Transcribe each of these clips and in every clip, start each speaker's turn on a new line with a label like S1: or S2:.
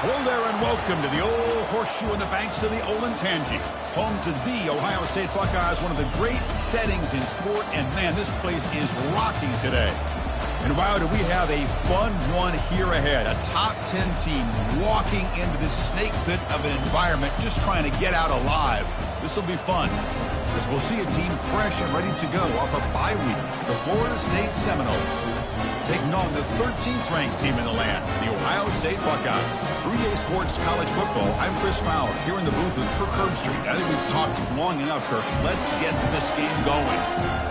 S1: Hello there and welcome to the old horseshoe on the banks of the Olentangy, home to the Ohio State Buckeyes, one of the great settings in sport, and man, this place is rocking today. And wow, do we have a fun one here ahead, a top 10 team walking into this snake pit of an environment, just trying to get out alive. This will be fun, as we'll see a team fresh and ready to go off a bye week, the Florida State Seminoles, taking on the 13th ranked team in the land, the Ohio State Buckeyes. 3A Sports College Football, I'm Chris Fowler, here in the booth with Kirk Herbstreit. I think we've talked long enough, Kirk. Let's get this game going.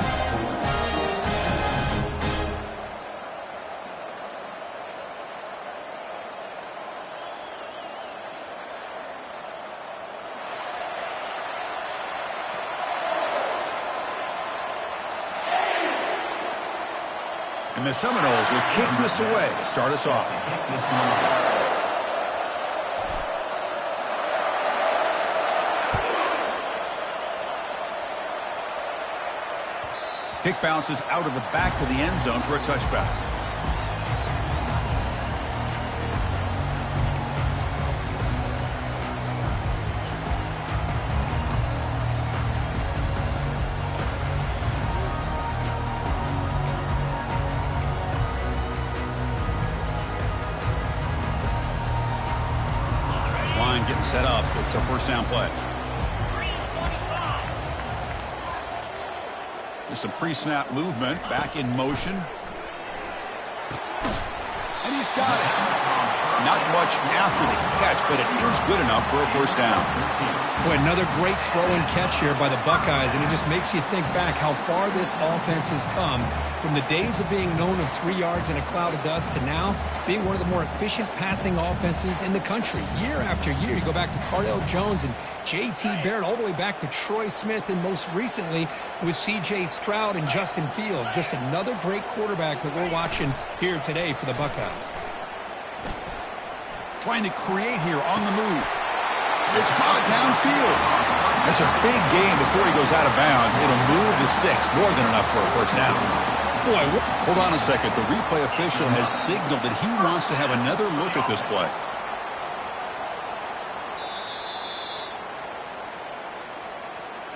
S1: And the Seminoles will kick this away to start us off. Kick bounces out of the back of the end zone for a touchback. Getting set up. It's a first down play. There's some pre-snap movement, back in motion. And he's got it. Not much after the catch, but it is good enough for a first down.
S2: Boy, another great throw and catch here by the Buckeyes, and it just makes you think back how far this offense has come from the days of being known of 3 yards in a cloud of dust to now being one of the more efficient passing offenses in the country. Year after year, you go back to Cardell Jones and J.T. Barrett, all the way back to Troy Smith, and most recently with C.J. Stroud and Justin Fields. Just another great quarterback that we're watching here today for the Buckeyes.
S1: Trying to create here on the move. It's caught downfield. That's a big gain before he goes out of bounds. It'll move the sticks, more than enough for a first down. Boy, hold on a second. The replay official has signaled that he wants to have another look at this play.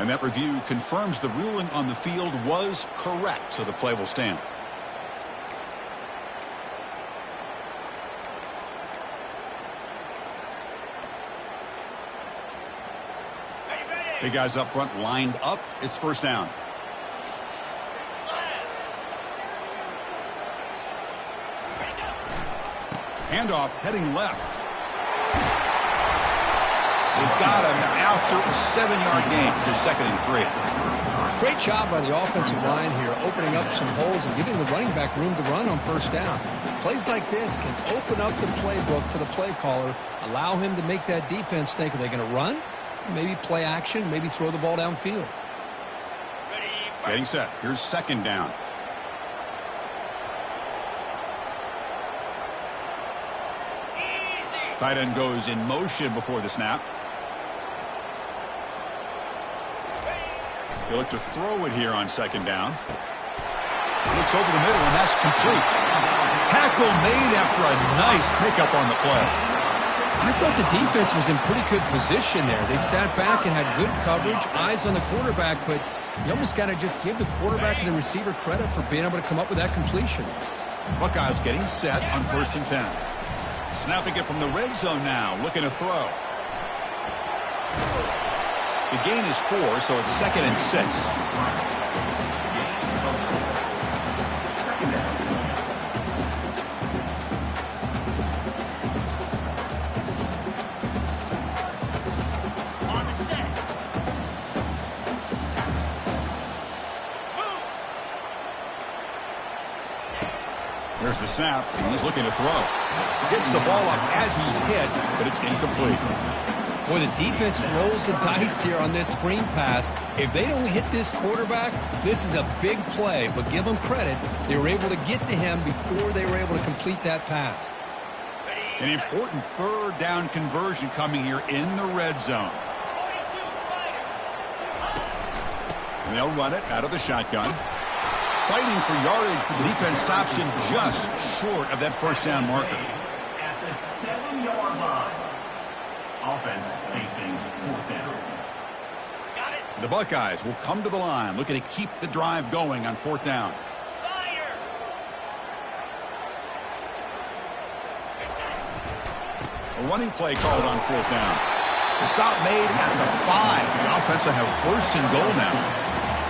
S1: And that review confirms the ruling on the field was correct, so the play will stand. Big guys up front lined up. It's first down. Handoff heading left. They've got him after a 7-yard gain. So second and 3.
S2: Great job by the offensive line here, opening up some holes and giving the running back room to run on first down. Plays like this can open up the playbook for the play caller, allow him to make that defense think, are they going to run? Maybe play action, maybe throw the ball downfield.
S1: Getting set. Here's second down. Tight end goes in motion before the snap. He'll look to throw it here on second down. Looks over the middle, and that's complete. Tackle made after a nice pickup on the play.
S2: I thought the defense was in pretty good position there. They sat back and had good coverage, eyes on the quarterback, but you almost got to just give the quarterback and the receiver credit for being able to come up with that completion.
S1: Buckeyes getting set on first and 10. Snapping it from the red zone now, looking to throw. The gain is 4, so it's second and 6. There's the snap, and he's looking to throw. Gets the ball up as he's hit, but it's incomplete.
S2: Boy, the defense rolls the dice here on this screen pass. If they don't hit this quarterback, this is a big play, but give them credit. They were able to get to him before they were able to complete that pass.
S1: An important third down conversion coming here in the red zone. And they'll run it out of the shotgun. Fighting for yardage, but the defense stops him just short of that first down marker.
S3: the 7-yard line. Offense facing 4th down.
S4: Got it.
S1: The Buckeyes will come to the line, looking to keep the drive going on 4th down.
S4: Fire.
S1: A running play called on 4th down. The stop made at the 5. The offense will have 1st and goal now.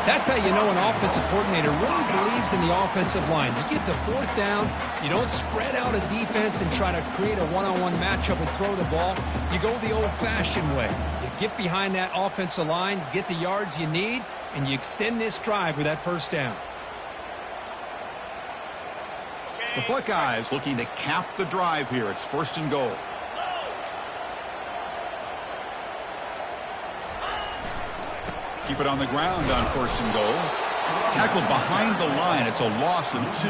S2: That's how you know an offensive coordinator really believes in the offensive line. You get to 4th down, you don't spread out a defense and try to create a one-on-one matchup and throw the ball. You go the old-fashioned way. You get behind that offensive line, get the yards you need, and you extend this drive with that 1st down.
S1: The Buckeyes looking to cap the drive here. It's 1st and goal. Keep it on the ground on 1st and goal. Tackled behind the line. It's a loss of 2.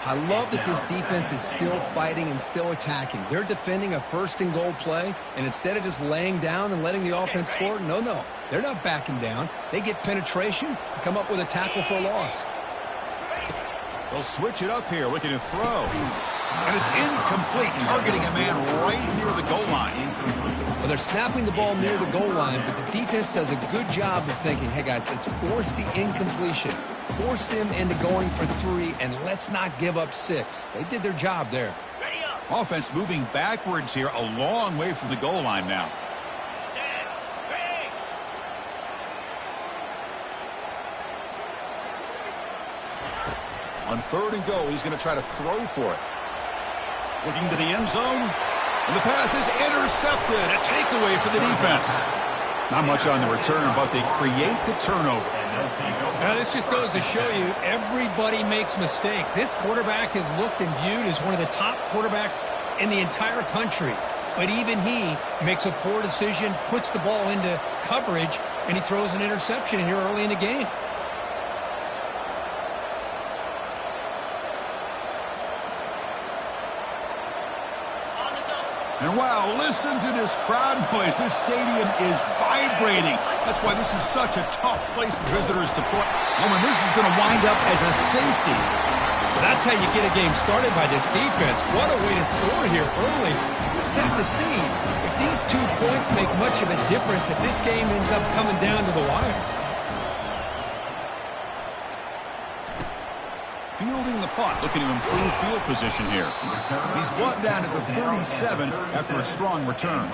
S2: I love that this defense is still fighting and still attacking. They're defending a 1st and goal play, and instead of just laying down and letting the offense score, no. They're not backing down. They get penetration and come up with a tackle for a loss.
S1: They'll switch it up here, looking to throw. And it's incomplete, targeting a man right near the goal line.
S2: Well, they're snapping the ball near the goal line, but the defense does a good job of thinking, hey, guys, let's force the incompletion. Force them into going for 3, and let's not give up 6. They did their job there.
S1: Offense moving backwards here, a long way from the goal line now. On 3rd and goal, he's going to try to throw for it. Looking to the end zone. And the pass is intercepted. A takeaway for the defense. Not much on the return, but they create the turnover.
S2: Now, this just goes to show you everybody makes mistakes. This quarterback is looked and viewed as one of the top quarterbacks in the entire country. But even he makes a poor decision, puts the ball into coverage, and he throws an interception here early in the game.
S1: And wow, listen to this crowd noise. This stadium is vibrating. That's why this is such a tough place for visitors to play. Oh, and this is going to wind up as a safety.
S2: Well, that's how you get a game started by this defense. What a way to score here early. We'll just have to see if these 2 points make much of a difference if this game ends up coming down to the wire.
S1: Fielding the punt, looking to improve field position here. He's brought down at the 37 after a strong return.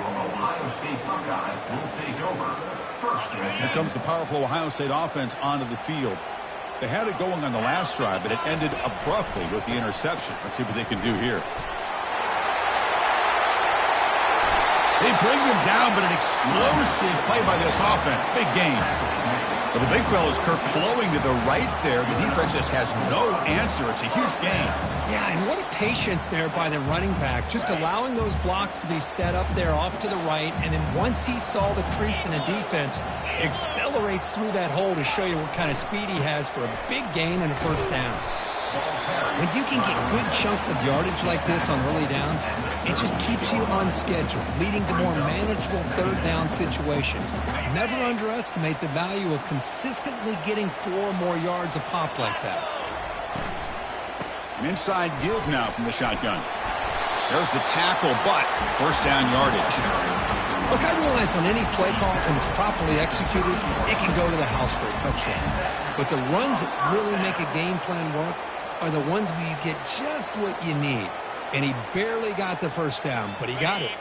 S1: Here comes the powerful Ohio State offense onto the field. They had it going on the last drive, but it ended abruptly with the interception. Let's see what they can do here. They bring him down, but an explosive play by this offense. Big game. But the big fella's Kirk flowing to the right there. The defense just has no answer. It's a huge game.
S2: Yeah, and what a patience there by the running back. Just allowing those blocks to be set up there off to the right. And then once he saw the crease in the defense, accelerates through that hole to show you what kind of speed he has for a big gain and a 1st down. When you can get good chunks of yardage like this on early downs, it just keeps you on schedule, leading to more manageable 3rd down situations. Never underestimate the value of consistently getting 4 more yards a pop like that.
S1: An inside give now from the shotgun. There's the tackle, but 1st down yardage.
S2: Look, I realize on any play call, when it's properly executed, it can go to the house for a touchdown. But the runs that really make a game plan work are the ones where you get just what you need. And he barely got the 1st down, but he got it.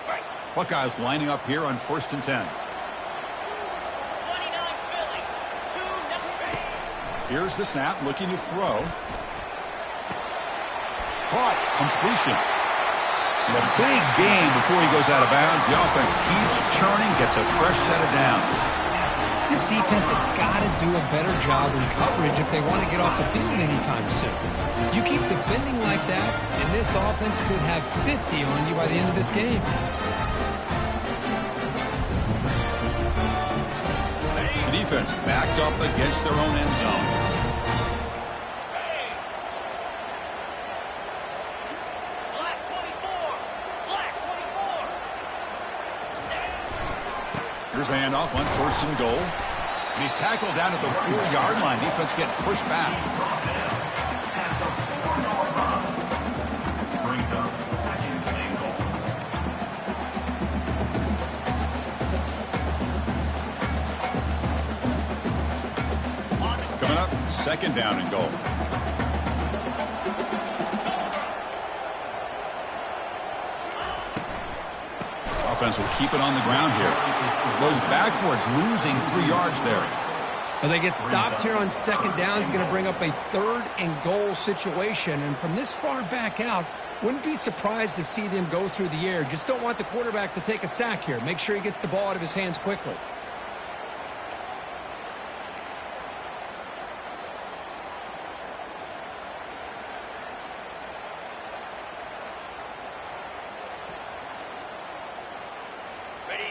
S1: Buckeyes lining up here on 1st and 10. Here's the snap, looking to throw. Caught, completion. And a big game before he goes out of bounds. The offense keeps churning, gets a fresh set of downs.
S2: This defense has got to do a better job in coverage if they want to get off the field anytime soon. You keep defending like that, and this offense could have 50 on you by the end of this game.
S1: The defense backed up against their own end zone. Here's the handoff on 1st and goal. And he's tackled down at the 4-yard line. Defense getting pushed back. second down and goal. Offense will keep it on the ground here. Goes backwards, losing 3 yards there.
S2: Well, they get stopped here on second down. It's going to bring up a third and goal situation. And from this far back out, wouldn't be surprised to see them go through the air. Just don't want the quarterback to take a sack here. Make sure he gets the ball out of his hands quickly.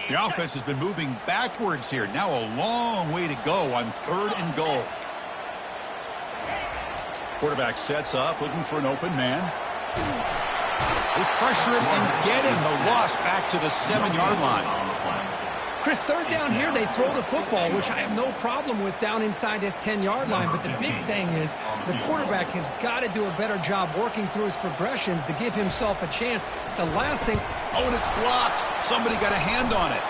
S1: The offense has been moving backwards here. Now a long way to go on third and goal. Quarterback sets up, looking for an open man. They pressure him and get him. The loss back to the 7-yard line.
S2: Chris, third down here, they throw the football, which I have no problem with down inside this 10-yard line. But the big thing is the quarterback has got to do a better job working through his progressions to give himself a chance. The last thing...
S1: Oh, and it's blocked. Somebody got a hand on it.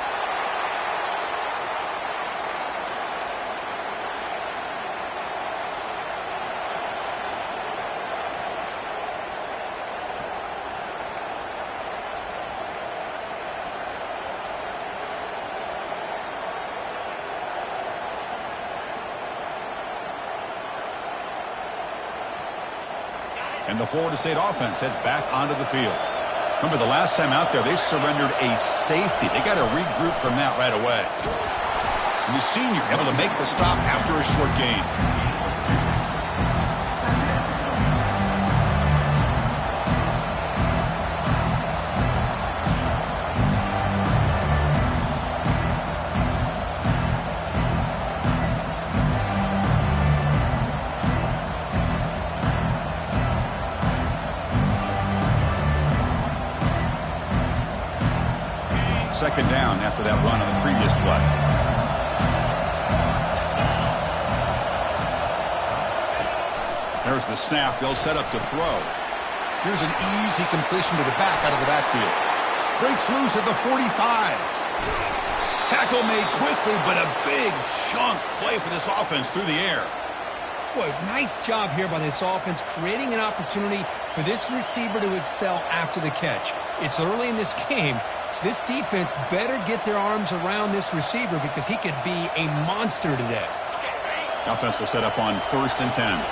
S1: And the Florida State offense heads back onto the field. Remember, the last time out there, they surrendered a safety. They got to regroup from that right away. And the senior able to make the stop after a short gain. Second down after that run on the previous play. There's the snap. They'll set up to throw. Here's an easy completion to the back out of the backfield. Breaks loose at the 45. Tackle made quickly, but a big chunk play for this offense through the air.
S2: Boy, nice job here by this offense, creating an opportunity for this receiver to excel after the catch. It's early in this game, so this defense better get their arms around this receiver because he could be a monster today.
S1: The offense will set up on 1st and 10.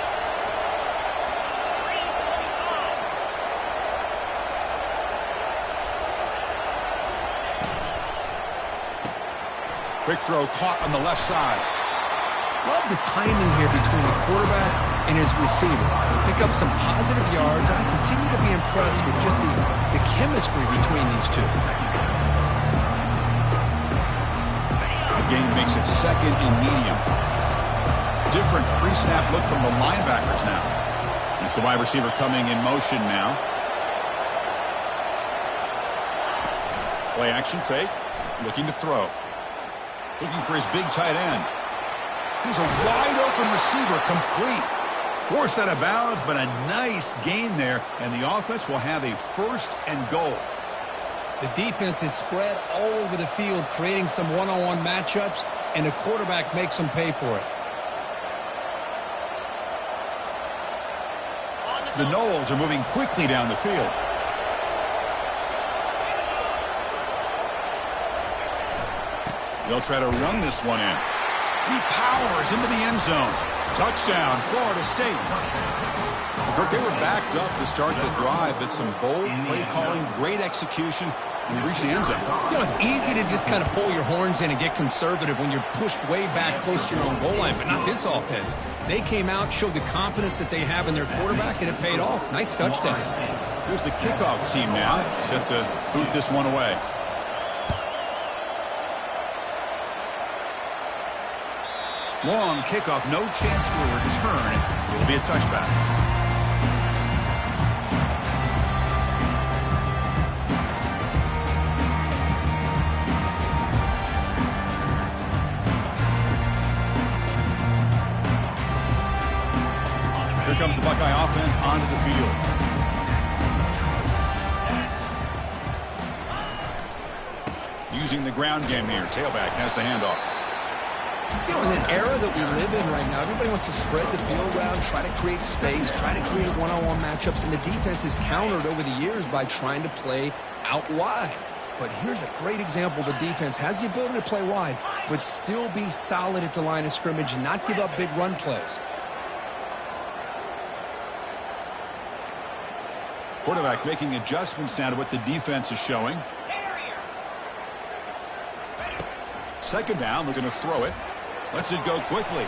S1: Quick throw caught on the left side.
S2: Love the timing here between the quarterback and his receiver. Pick up some positive yards, and I continue to be impressed with just the chemistry between these two.
S1: The game makes it second and medium. Different pre-snap look from the linebackers now. It's the wide receiver coming in motion now. Play action fake. Looking to throw. Looking for his big tight end. He's a wide-open receiver, complete. Forced out of bounds, but a nice gain there, and the offense will have a 1st and goal.
S2: The defense is spread all over the field, creating some one-on-one matchups, and the quarterback makes them pay for it.
S1: The Noles are moving quickly down the field. They'll try to run this one in. He powers into the end zone. Touchdown, Florida State. Kirk, they were backed up to start the drive, but some bold play calling, great execution, and they reached the end zone.
S2: You know, it's easy to just kind of pull your horns in and get conservative when you're pushed way back close to your own goal line, but not this offense. They came out, showed the confidence that they have in their quarterback, and it paid off. Nice touchdown.
S1: Here's the kickoff team now, set to boot this one away. Long kickoff, no chance for a return. It'll be a touchback. Here comes the Buckeye offense onto the field. Using the ground game here. Tailback has the handoff.
S2: You know, in an era that we live in right now, everybody wants to spread the field around, try to create space, try to create one-on-one matchups, and the defense is countered over the years by trying to play out wide. But here's a great example. The defense has the ability to play wide, but still be solid at the line of scrimmage and not give up big run plays.
S1: Quarterback making adjustments now to what the defense is showing. Second down, we're going to throw it. Lets it go quickly.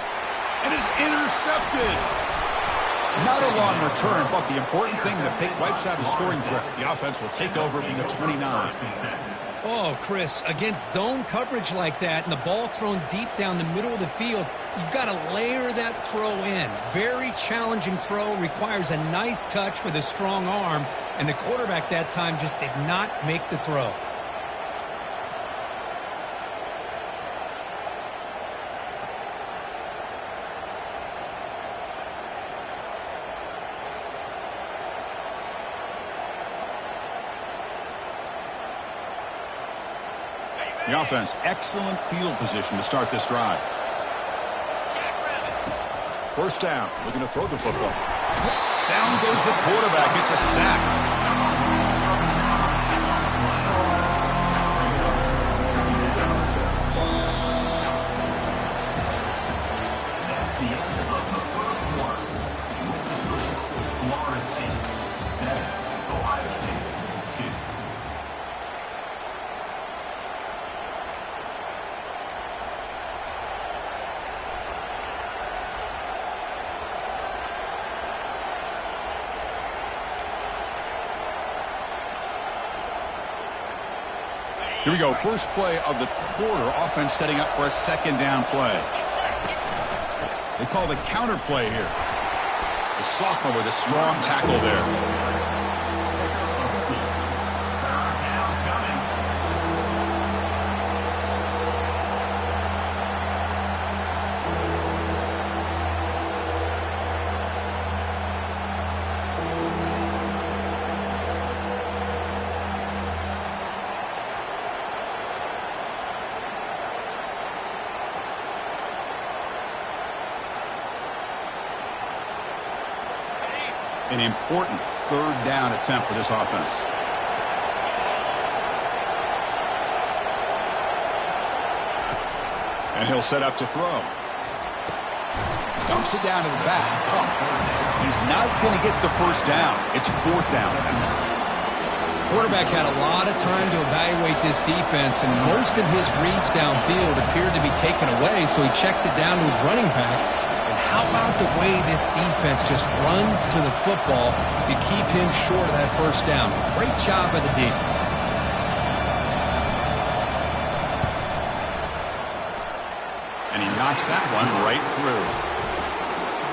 S1: And it's intercepted. Not a long return, but the important thing, the pick wipes out a scoring threat. The offense will take over from the 29.
S2: Oh, Chris, against zone coverage like that and the ball thrown deep down the middle of the field, you've got to layer that throw in. Very challenging throw, requires a nice touch with a strong arm, and the quarterback that time just did not make the throw.
S1: The offense, excellent field position to start this drive. First down, looking to throw the football. Down goes the quarterback. It's a sack. Here we go. First play of the quarter. Offense setting up for a second down play. They call the counter play here. The sophomore with a strong tackle there. An important third down attempt for this offense. And he'll set up to throw. Dumps it down to the back. He's not going to get the first down. It's fourth down.
S2: Quarterback had a lot of time to evaluate this defense, and most of his reads downfield appeared to be taken away, so he checks it down to his running back. How about the way this defense just runs to the football to keep him short of that first down? Great job by the D.
S1: And he knocks that one right through.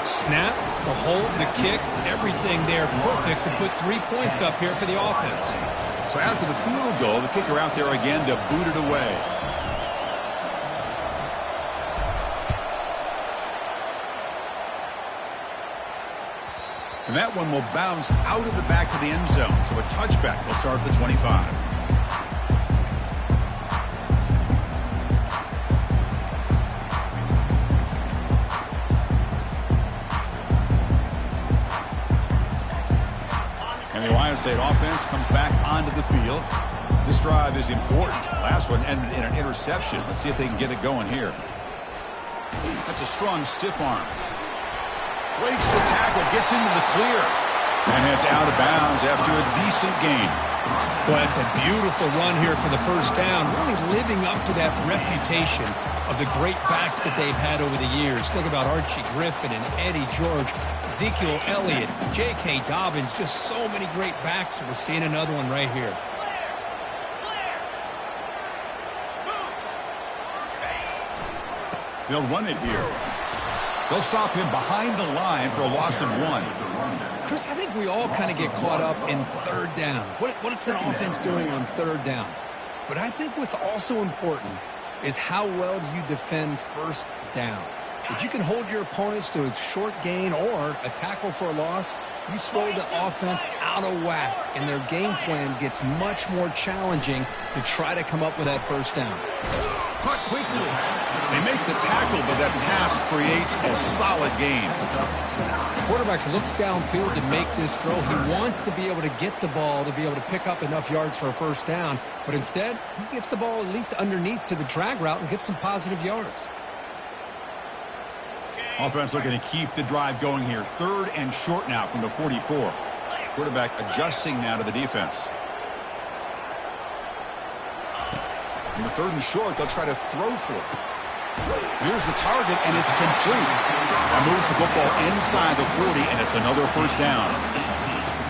S2: Snap, the hold, the kick, everything there perfect to put 3 points up here for the offense.
S1: So after the field goal, the kicker out there again to boot it away. And that one will bounce out of the back of the end zone. So a touchback will start at the 25. And the Ohio State offense comes back onto the field. This drive is important. Last one ended in an interception. Let's see if they can get it going here. That's a strong stiff arm. Breaks the tackle, gets into the clear, and heads out of bounds after a decent gain.
S2: Well, that's a beautiful run here for the first down, really living up to that reputation of the great backs that they've had over the years. Think about Archie Griffin and Eddie George, Ezekiel Elliott, J.K. Dobbins, just so many great backs. We're seeing another one right here.
S1: They'll run it here. They'll stop him behind the line for a loss of 1.
S2: Chris, I think we all kind of get caught up in third down. What's an offense doing on third down? But I think what's also important is how well do you defend first down. If you can hold your opponents to a short gain or a tackle for a loss, you throw the offense out of whack, and their game plan gets much more challenging to try to come up with that first down.
S1: caught quickly. They make the tackle, but that pass creates a solid gain.
S2: The quarterback looks downfield to make this throw. He wants to be able to get the ball to be able to pick up enough yards for a first down, but instead, he gets the ball at least underneath to the drag route and gets some positive yards.
S1: Offense looking to keep the drive going here. 3rd and short now from the 44. Quarterback adjusting now to the defense. From the 3rd and short, they'll try to throw for it. Here's the target, and it's complete. That moves the football inside the 40, and it's another first down.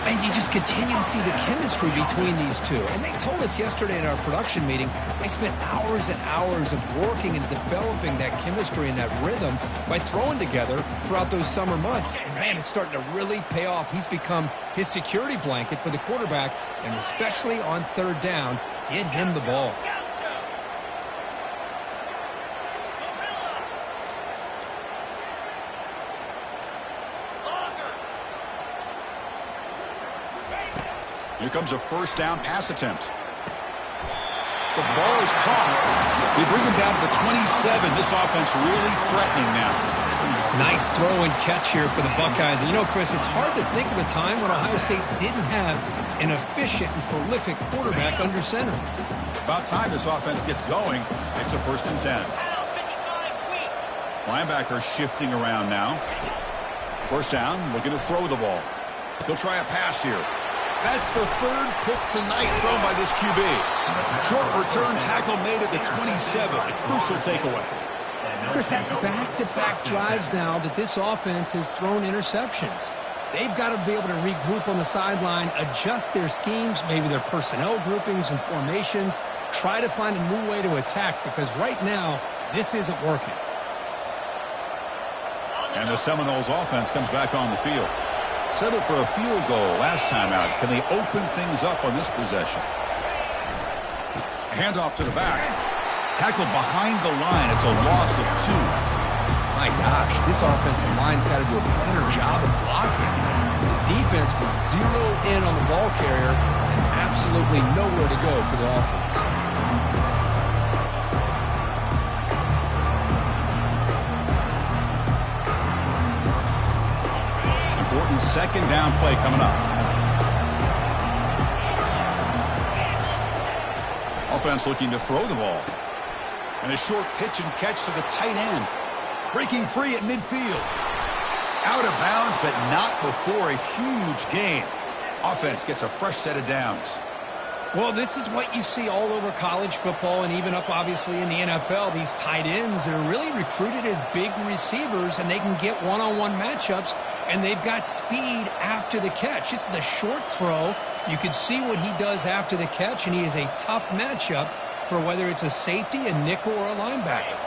S2: And you just continue to see the chemistry between these two. And they told us yesterday in our production meeting, they spent hours and hours of working and developing that chemistry and that rhythm by throwing together throughout those summer months. And, man, it's starting to really pay off. He's become his security blanket for the quarterback, and especially on 3rd down, get him the ball.
S1: Here comes a first down pass attempt. The ball is caught. They bring him down to the 27. This offense really threatening now.
S2: Nice throw and catch here for the Buckeyes. And you know, Chris, it's hard to think of a time when Ohio State didn't have an efficient and prolific quarterback under center.
S1: About time this offense gets going. It's a 1st and 10. Linebacker shifting around now. First down, looking to throw the ball. He'll try a pass here. That's the 3rd pick tonight thrown by this QB. Short return tackle made at the 27. A crucial takeaway.
S2: Chris, that's back-to-back drives now that this offense has thrown interceptions. They've got to be able to regroup on the sideline, adjust their schemes, maybe their personnel groupings and formations, try to find a new way to attack, because right now, this isn't working.
S1: And the Seminoles offense comes back on the field. Settled for a field goal last time out. Can they open things up on this possession? Handoff to the back. Tackled behind the line. It's a loss of 2.
S2: My gosh, this offensive line's got to do a better job of blocking. The defense was zeroed in on the ball carrier and absolutely nowhere to go for the offense.
S1: Important 2nd down play coming up. Offense looking to throw the ball. And a short pitch and catch to the tight end. Breaking free at midfield. Out of bounds, but not before a huge gain. Offense gets a fresh set of downs.
S2: Well, this is what you see all over college football and even up, obviously, in the NFL. These tight ends that are really recruited as big receivers, and they can get one-on-one matchups, and they've got speed after the catch. This is a short throw. You can see what he does after the catch, and he is a tough matchup for whether it's a safety, a nickel, or a linebacker.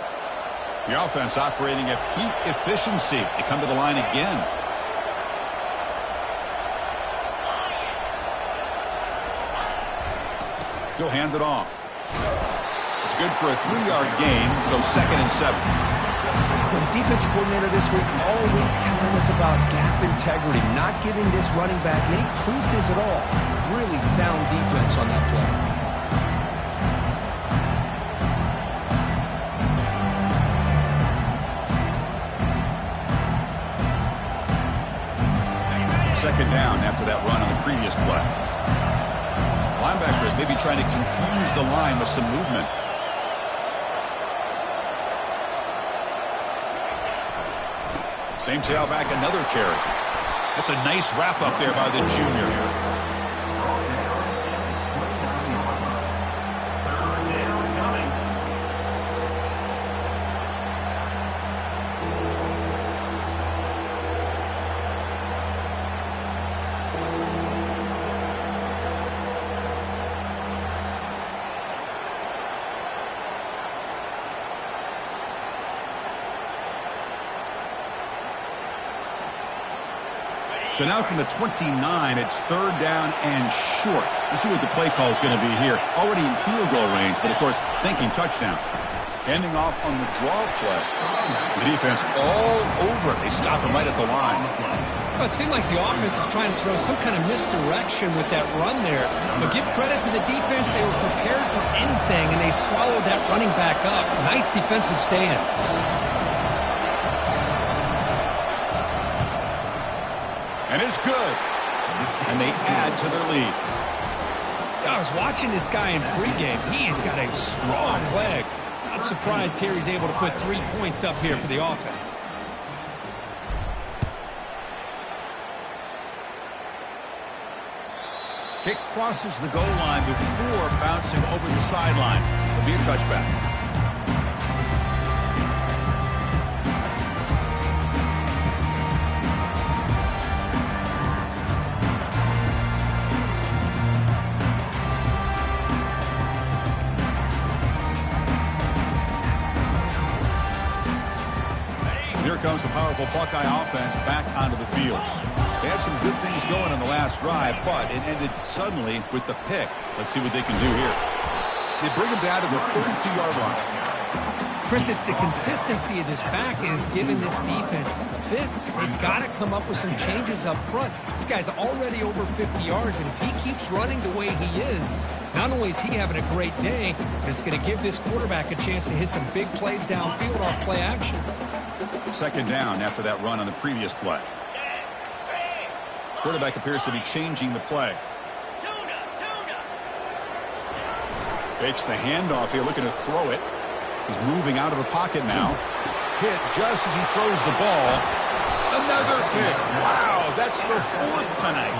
S1: The offense operating at peak efficiency. They come to the line again. He'll hand it off. It's good for a 3-yard gain, so 2nd and 7.
S2: Well, the defensive coordinator this week all week telling us about gap integrity, not giving this running back any creases at all. Really sound defense on that play.
S1: Second down after that run on the previous play. Linebacker is maybe trying to confuse the line with some movement. Same tailback, another carry. That's a nice wrap up there by the junior. So now from the 29, it's 3rd down and short. Let's see what the play call is going to be here. Already in field goal range, but of course, thinking touchdown. Handing off on the draw play. The defense all over it. They stop him right at the line.
S2: Well, it seemed like the offense was trying to throw some kind of misdirection with that run there. But give credit to the defense. They were prepared for anything, and they swallowed that running back up. Nice defensive stand.
S1: And it's good. And they add to their lead.
S2: I was watching this guy in pregame. He has got a strong leg. Not surprised here he's able to put 3 points up here for the offense.
S1: Kick crosses the goal line before bouncing over the sideline. It'll be a touchback. Here comes the powerful Buckeye offense back onto the field. They had some good things going on the last drive, but it ended suddenly with the pick. Let's see what they can do here. They bring him down to the 32-yard line.
S2: Chris, it's the consistency of this back is giving this defense fits. They've got to come up with some changes up front. This guy's already over 50 yards, and if he keeps running the way he is, not only is he having a great day, but it's going to give this quarterback a chance to hit some big plays downfield off play action.
S1: Second down after that run on the previous play. Quarterback appears to be changing the play. Fakes the handoff here, looking to throw it. He's moving out of the pocket now. Hit just as he throws the ball. Another pick. Wow, that's the fourth tonight.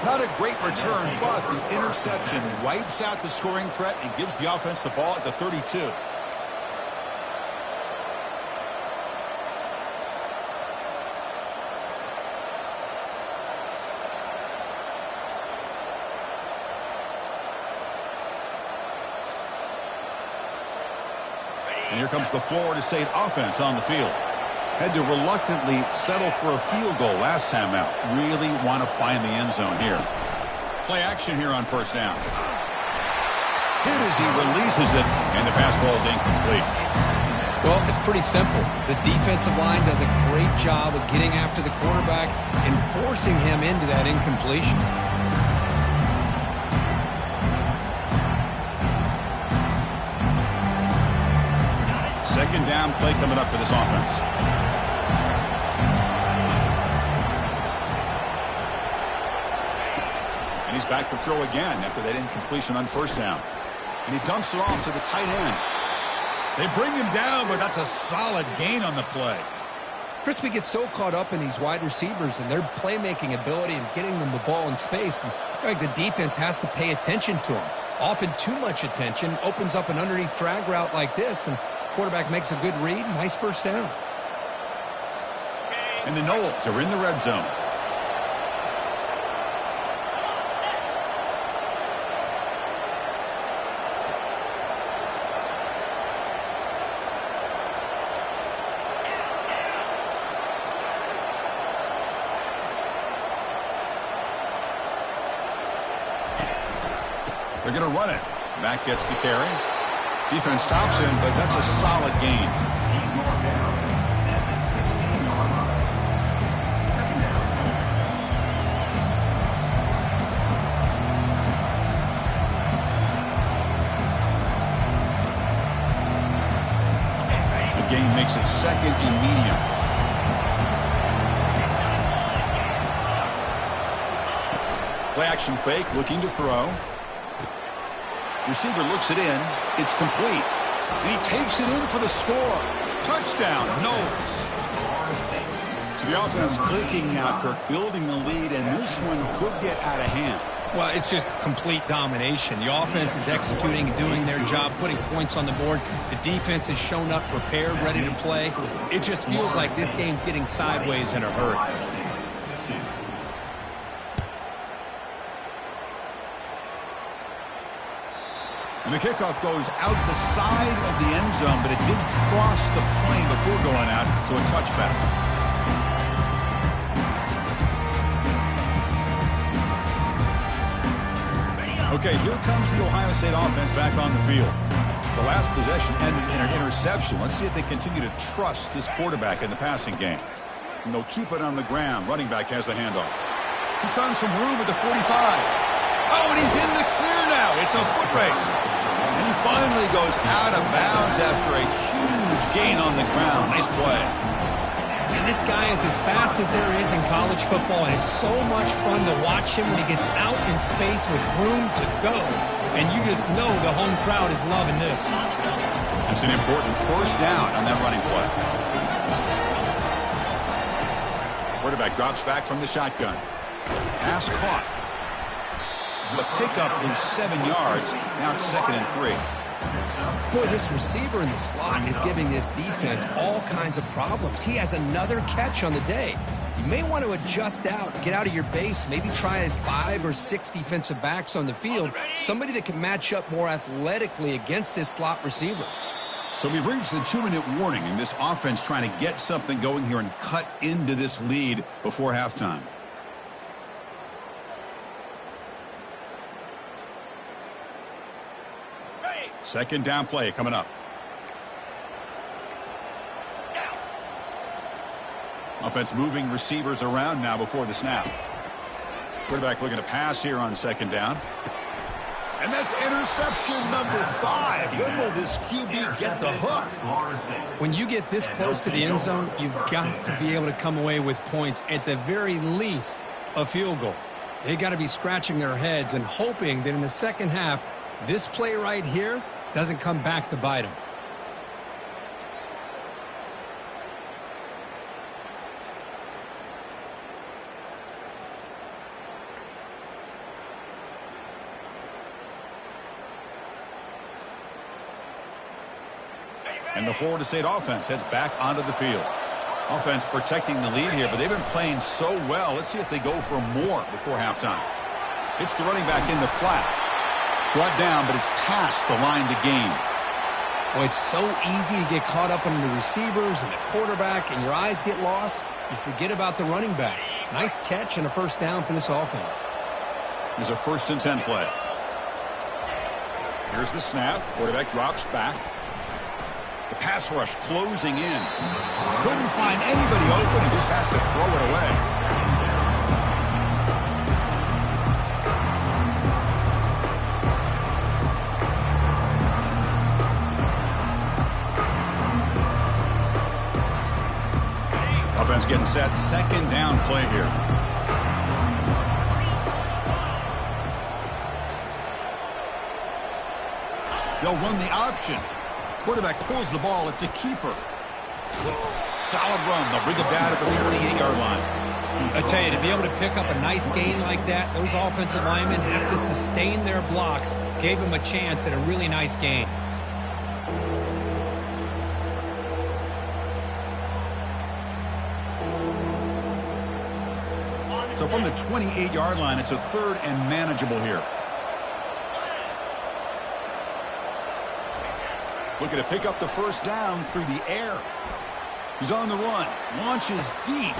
S1: Not a great return, but the interception wipes out the scoring threat and gives the offense the ball at the 32. And here comes the Florida State offense on the field. Had to reluctantly settle for a field goal last time out. Really want to find the end zone here. Play action here on first down. Hit as he releases it, and the pass ball is incomplete.
S2: Well, it's pretty simple. The defensive line does a great job of getting after the quarterback and forcing him into that incompletion.
S1: Second down play coming up for this offense. And he's back to throw again after that incompletion on first down. And he dumps it off to the tight end. They bring him down, but that's a solid gain on the play.
S2: Chris, we get so caught up in these wide receivers and their playmaking ability and getting them the ball in space. And like the defense has to pay attention to them. Often too much attention opens up an underneath drag route like this, and quarterback makes a good read. Nice first down.
S1: And the Noles are in the red zone. They're going to run it. Mack gets the carry. Defense stops him, but that's a solid gain. The gain makes it second and medium. Play action fake, looking to throw. Receiver looks it in. It's complete. And he takes it in for the score. Touchdown, Noles. So the offense clicking now, Kirk, building the lead, and this one could get out of hand.
S2: Well, it's just complete domination. The offense is executing and doing their job, putting points on the board. The defense has shown up, prepared, ready to play. It just feels like this game's getting sideways in a hurry.
S1: And the kickoff goes out the side of the end zone, but it did cross the plane before going out, so a touchback. Okay, here comes the Ohio State offense back on the field. The last possession ended in an interception. Let's see if they continue to trust this quarterback in the passing game. And they'll keep it on the ground. Running back has the handoff. He's found some room at the 45. Oh, and he's in the clear now. It's a foot race. And he finally goes out of bounds after a huge gain on the ground. Nice play.
S2: And this guy is as fast as there is in college football, and it's so much fun to watch him when he gets out in space with room to go. And you just know the home crowd is loving this.
S1: That's an important first down on that running play. Quarterback drops back from the shotgun. Pass caught. The pickup is 7 yards. Now it's 2nd and 3.
S2: Boy, this receiver in the slot is giving this defense all kinds of problems. He has another catch on the day. You may want to adjust out, get out of your base, maybe try 5 or 6 defensive backs on the field, somebody that can match up more athletically against this slot receiver.
S1: So we've reached the 2-minute warning, and this offense trying to get something going here and cut into this lead before halftime. Second down play coming up. Offense moving receivers around now before the snap. Quarterback looking to pass here on 2nd down. And that's interception number 5. When will this QB get the hook?
S2: When you get this close to the end zone, you've got to be able to come away with points, at the very least, a field goal. They got to be scratching their heads and hoping that in the second half, this play right here doesn't come back to bite them.
S1: And the Florida State offense heads back onto the field. Offense protecting the lead here, but they've been playing so well. Let's see if they go for more before halftime. It's the running back in the flat. Brought down, but it's past the line to gain.
S2: Well, it's so easy to get caught up on the receivers and the quarterback, and your eyes get lost. You forget about the running back. Nice catch and a first down for this offense.
S1: Here's a 1st and 10 play. Here's the snap. Quarterback drops back. The pass rush closing in. Couldn't find anybody open and just has to throw it away. Offense getting set. 2nd down play here. They'll run the option. Quarterback pulls the ball. It's a keeper. Solid run. They'll bring it down at the 28-yard line.
S2: I tell you, to be able to pick up a nice gain like that, those offensive linemen have to sustain their blocks. Gave them a chance at a really nice gain.
S1: So from the 28-yard line, it's a 3rd and manageable here. Looking to pick up the first down through the air. He's on the run. Launches deep.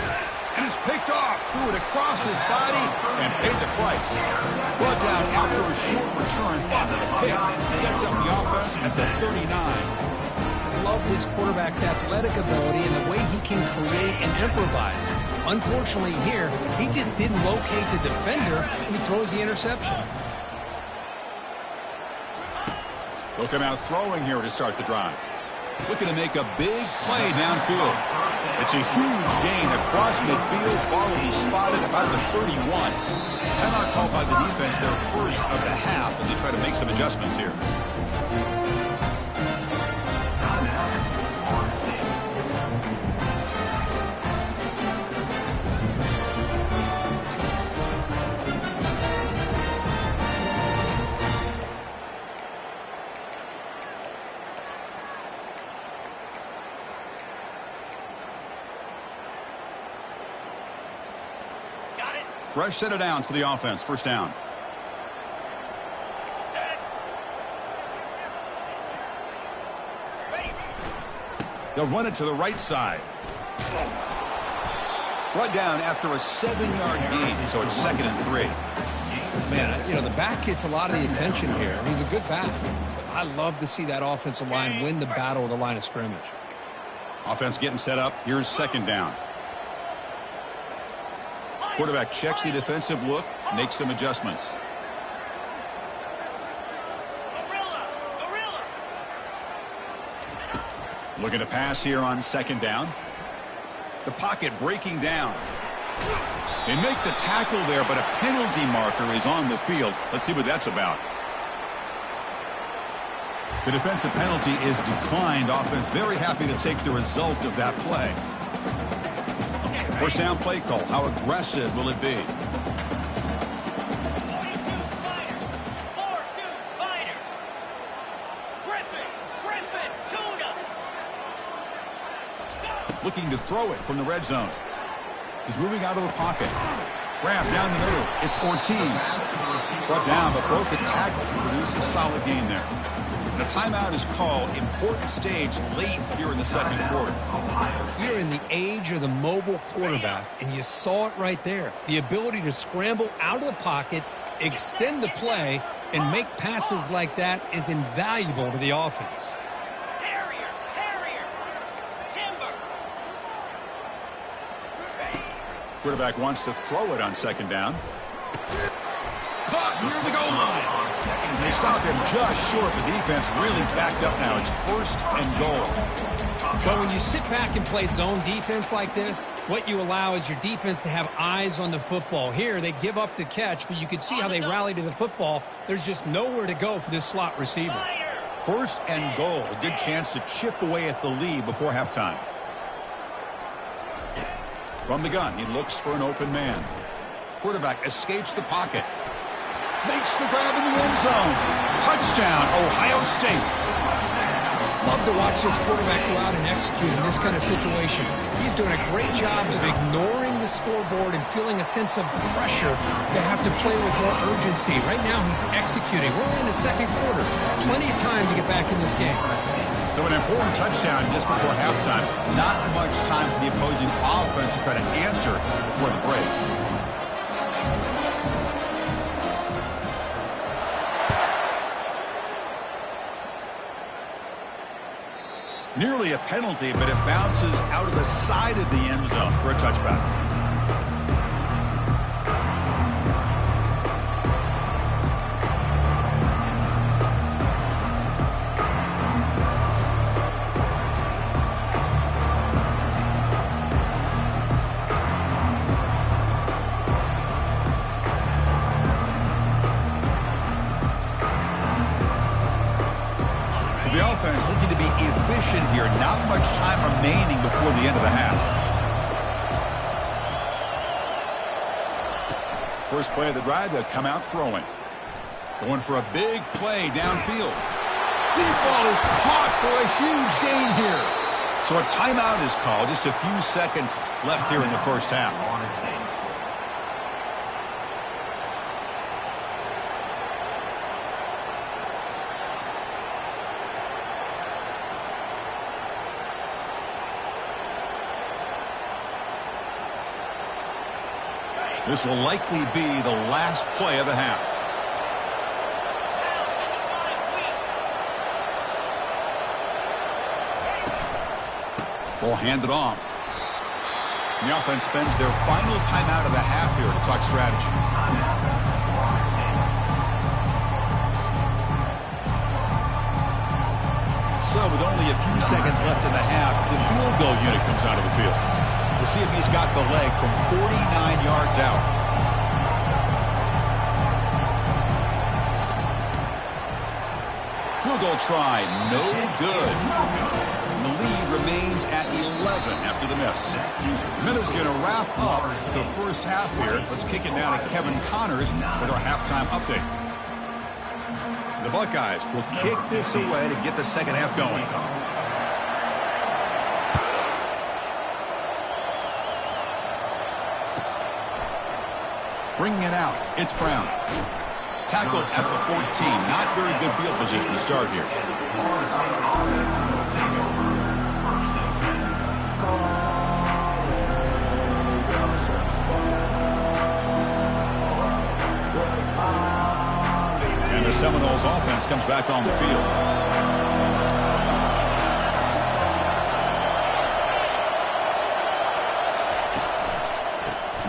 S1: And is picked off. Threw it across his body and paid the price. Brought down after a short return. But the pick sets up the offense at the 39.
S2: I love this quarterback's athletic ability and the way he can create and improvise. Unfortunately here, he just didn't locate the defender and he throws the interception.
S1: They'll come out throwing here to start the drive. Looking to make a big play downfield. It's a huge gain across midfield. Ball will be spotted about the 31. Timeout called by the defense, their first of the half, as they try to make some adjustments here. Fresh set of downs for the offense. First down. They'll run it to the right side. Brought down after a 7-yard gain, so it's 2nd and 3.
S2: Man, you know, the back gets a lot of the attention here. He's a good back. But I love to see that offensive line win the battle of the line of scrimmage.
S1: Offense getting set up. Here's 2nd down. Quarterback checks the defensive look, makes some adjustments. Looking to pass here on second down. The pocket breaking down. They make the tackle there, but a penalty marker is on the field. Let's see what that's about. The defensive penalty is declined. Offense very happy to take the result of that play. First down play call. How aggressive will it be?
S4: 42 Spider. Griffin, tuna.
S1: Looking to throw it from the red zone. He's moving out of the pocket. Grab down the middle. It's Ortiz. Brought down, but broke a tackle to produce a solid gain there. And a timeout is called. Important stage late here in the second quarter.
S2: You're in the age of the mobile quarterback, and you saw it right there. The ability to scramble out of the pocket, extend the play, and make passes like that is invaluable to the offense.
S4: Terrier. Timber.
S1: Quarterback wants to throw it on second down. Caught near the goal line. And they stop him just short. The defense really backed up now. It's first and goal.
S2: But when you sit back and play zone defense like this, what you allow is your defense to have eyes on the football. Here, they give up the catch, but you can see how they rally to the football. There's just nowhere to go for this slot receiver.
S1: First and goal. A good chance to chip away at the lead before halftime. From the gun, he looks for an open man. Quarterback escapes the pocket. Makes the grab in the end zone. Touchdown, Ohio State.
S2: Love to watch this quarterback go out and execute in this kind of situation. He's doing a great job of ignoring the scoreboard and feeling a sense of pressure to have to play with more urgency. Right now, he's executing. We're in the second quarter. Plenty of time to get back in this game.
S1: So an important touchdown just before halftime. Not much time for the opposing offense to try to answer before the break. Nearly a penalty, but it bounces out of the side of the end zone for a touchback. The offense looking to be efficient here. Not much time remaining before the end of the half. First play of the drive, they'll come out throwing. Going for a big play downfield. Deep ball is caught for a huge gain here. So a timeout is called. Just a few seconds left here in the first half. This will likely be the last play of the half. Ball handed off. The offense spends their final timeout of the half here to talk strategy. So with only a few seconds left in the half, the field goal unit comes out of the field. We'll see if he's got the leg from 49 yards out. Field goal try, no good. And the lead remains at 11 after the miss. Minutes going to wrap up the first half here. Let's kick it down to Kevin Connors with our halftime update. The Buckeyes will kick this away to get the second half going. Bringing it out, it's Brown. Tackled at the 14. Not very good field position to start here. And the Seminoles offense comes back on the field.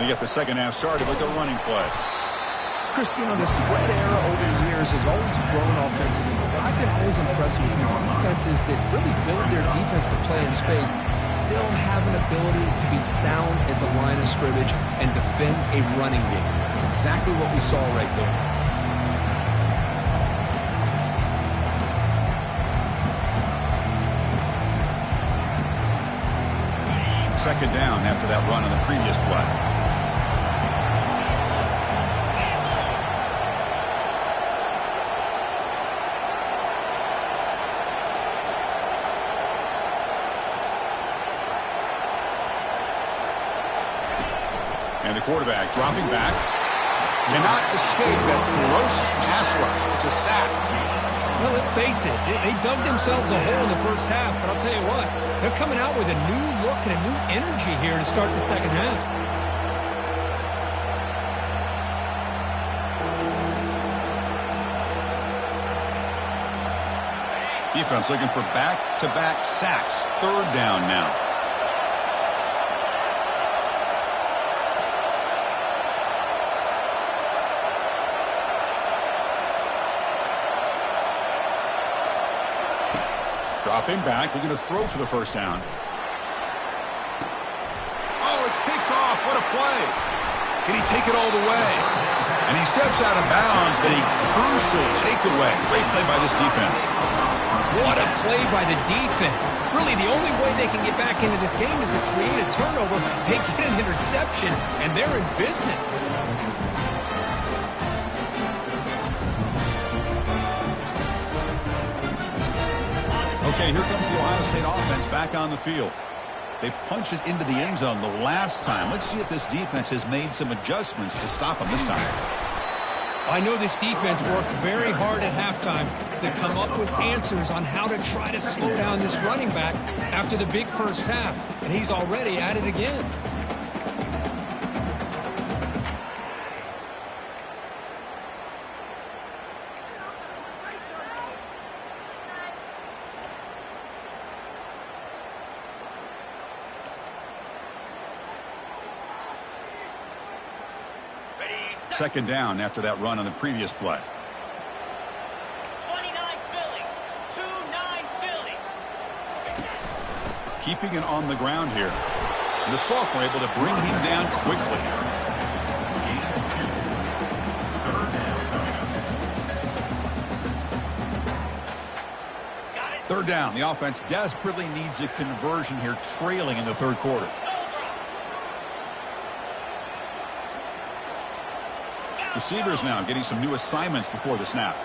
S1: We get the second half started with the running play.
S2: Chris, you know, the spread era over the years has always grown offensively, but I've been always impressed with defenses that really build their defense to play in space, still have an ability to be sound at the line of scrimmage and defend a running game. It's exactly what we saw right there.
S1: Second down after that run on the previous play. And the quarterback dropping back. Cannot escape that ferocious pass rush. It's a sack.
S2: Well, let's face it, they dug themselves a hole in the first half, but I'll tell you what, they're coming out with a new look and a new energy here to start the second half.
S1: Defense looking for back-to-back sacks. Third down now. Dropping back, looking to throw for the first down. Oh, it's picked off. What a play. Can he take it all the way? And he steps out of bounds, but a crucial takeaway. Great play by this defense.
S2: What a play by the defense. Really, the only way they can get back into this game is to create a turnover. They get an interception, and they're in business.
S1: Okay, here comes the Ohio State offense back on the field. They punched it into the end zone the last time. Let's see if this defense has made some adjustments to stop them this time.
S2: I know this defense worked very hard at halftime to come up with answers on how to try to slow down this running back after the big first half, and he's already at it again.
S1: Second down after that run on the previous play.
S4: 29 Philly. 2-9 Philly.
S1: Keeping it on the ground here. And the Sock were able to bring him down quickly. Third down. The offense desperately needs a conversion here, trailing in the third quarter. Receivers now getting some new assignments before the snap.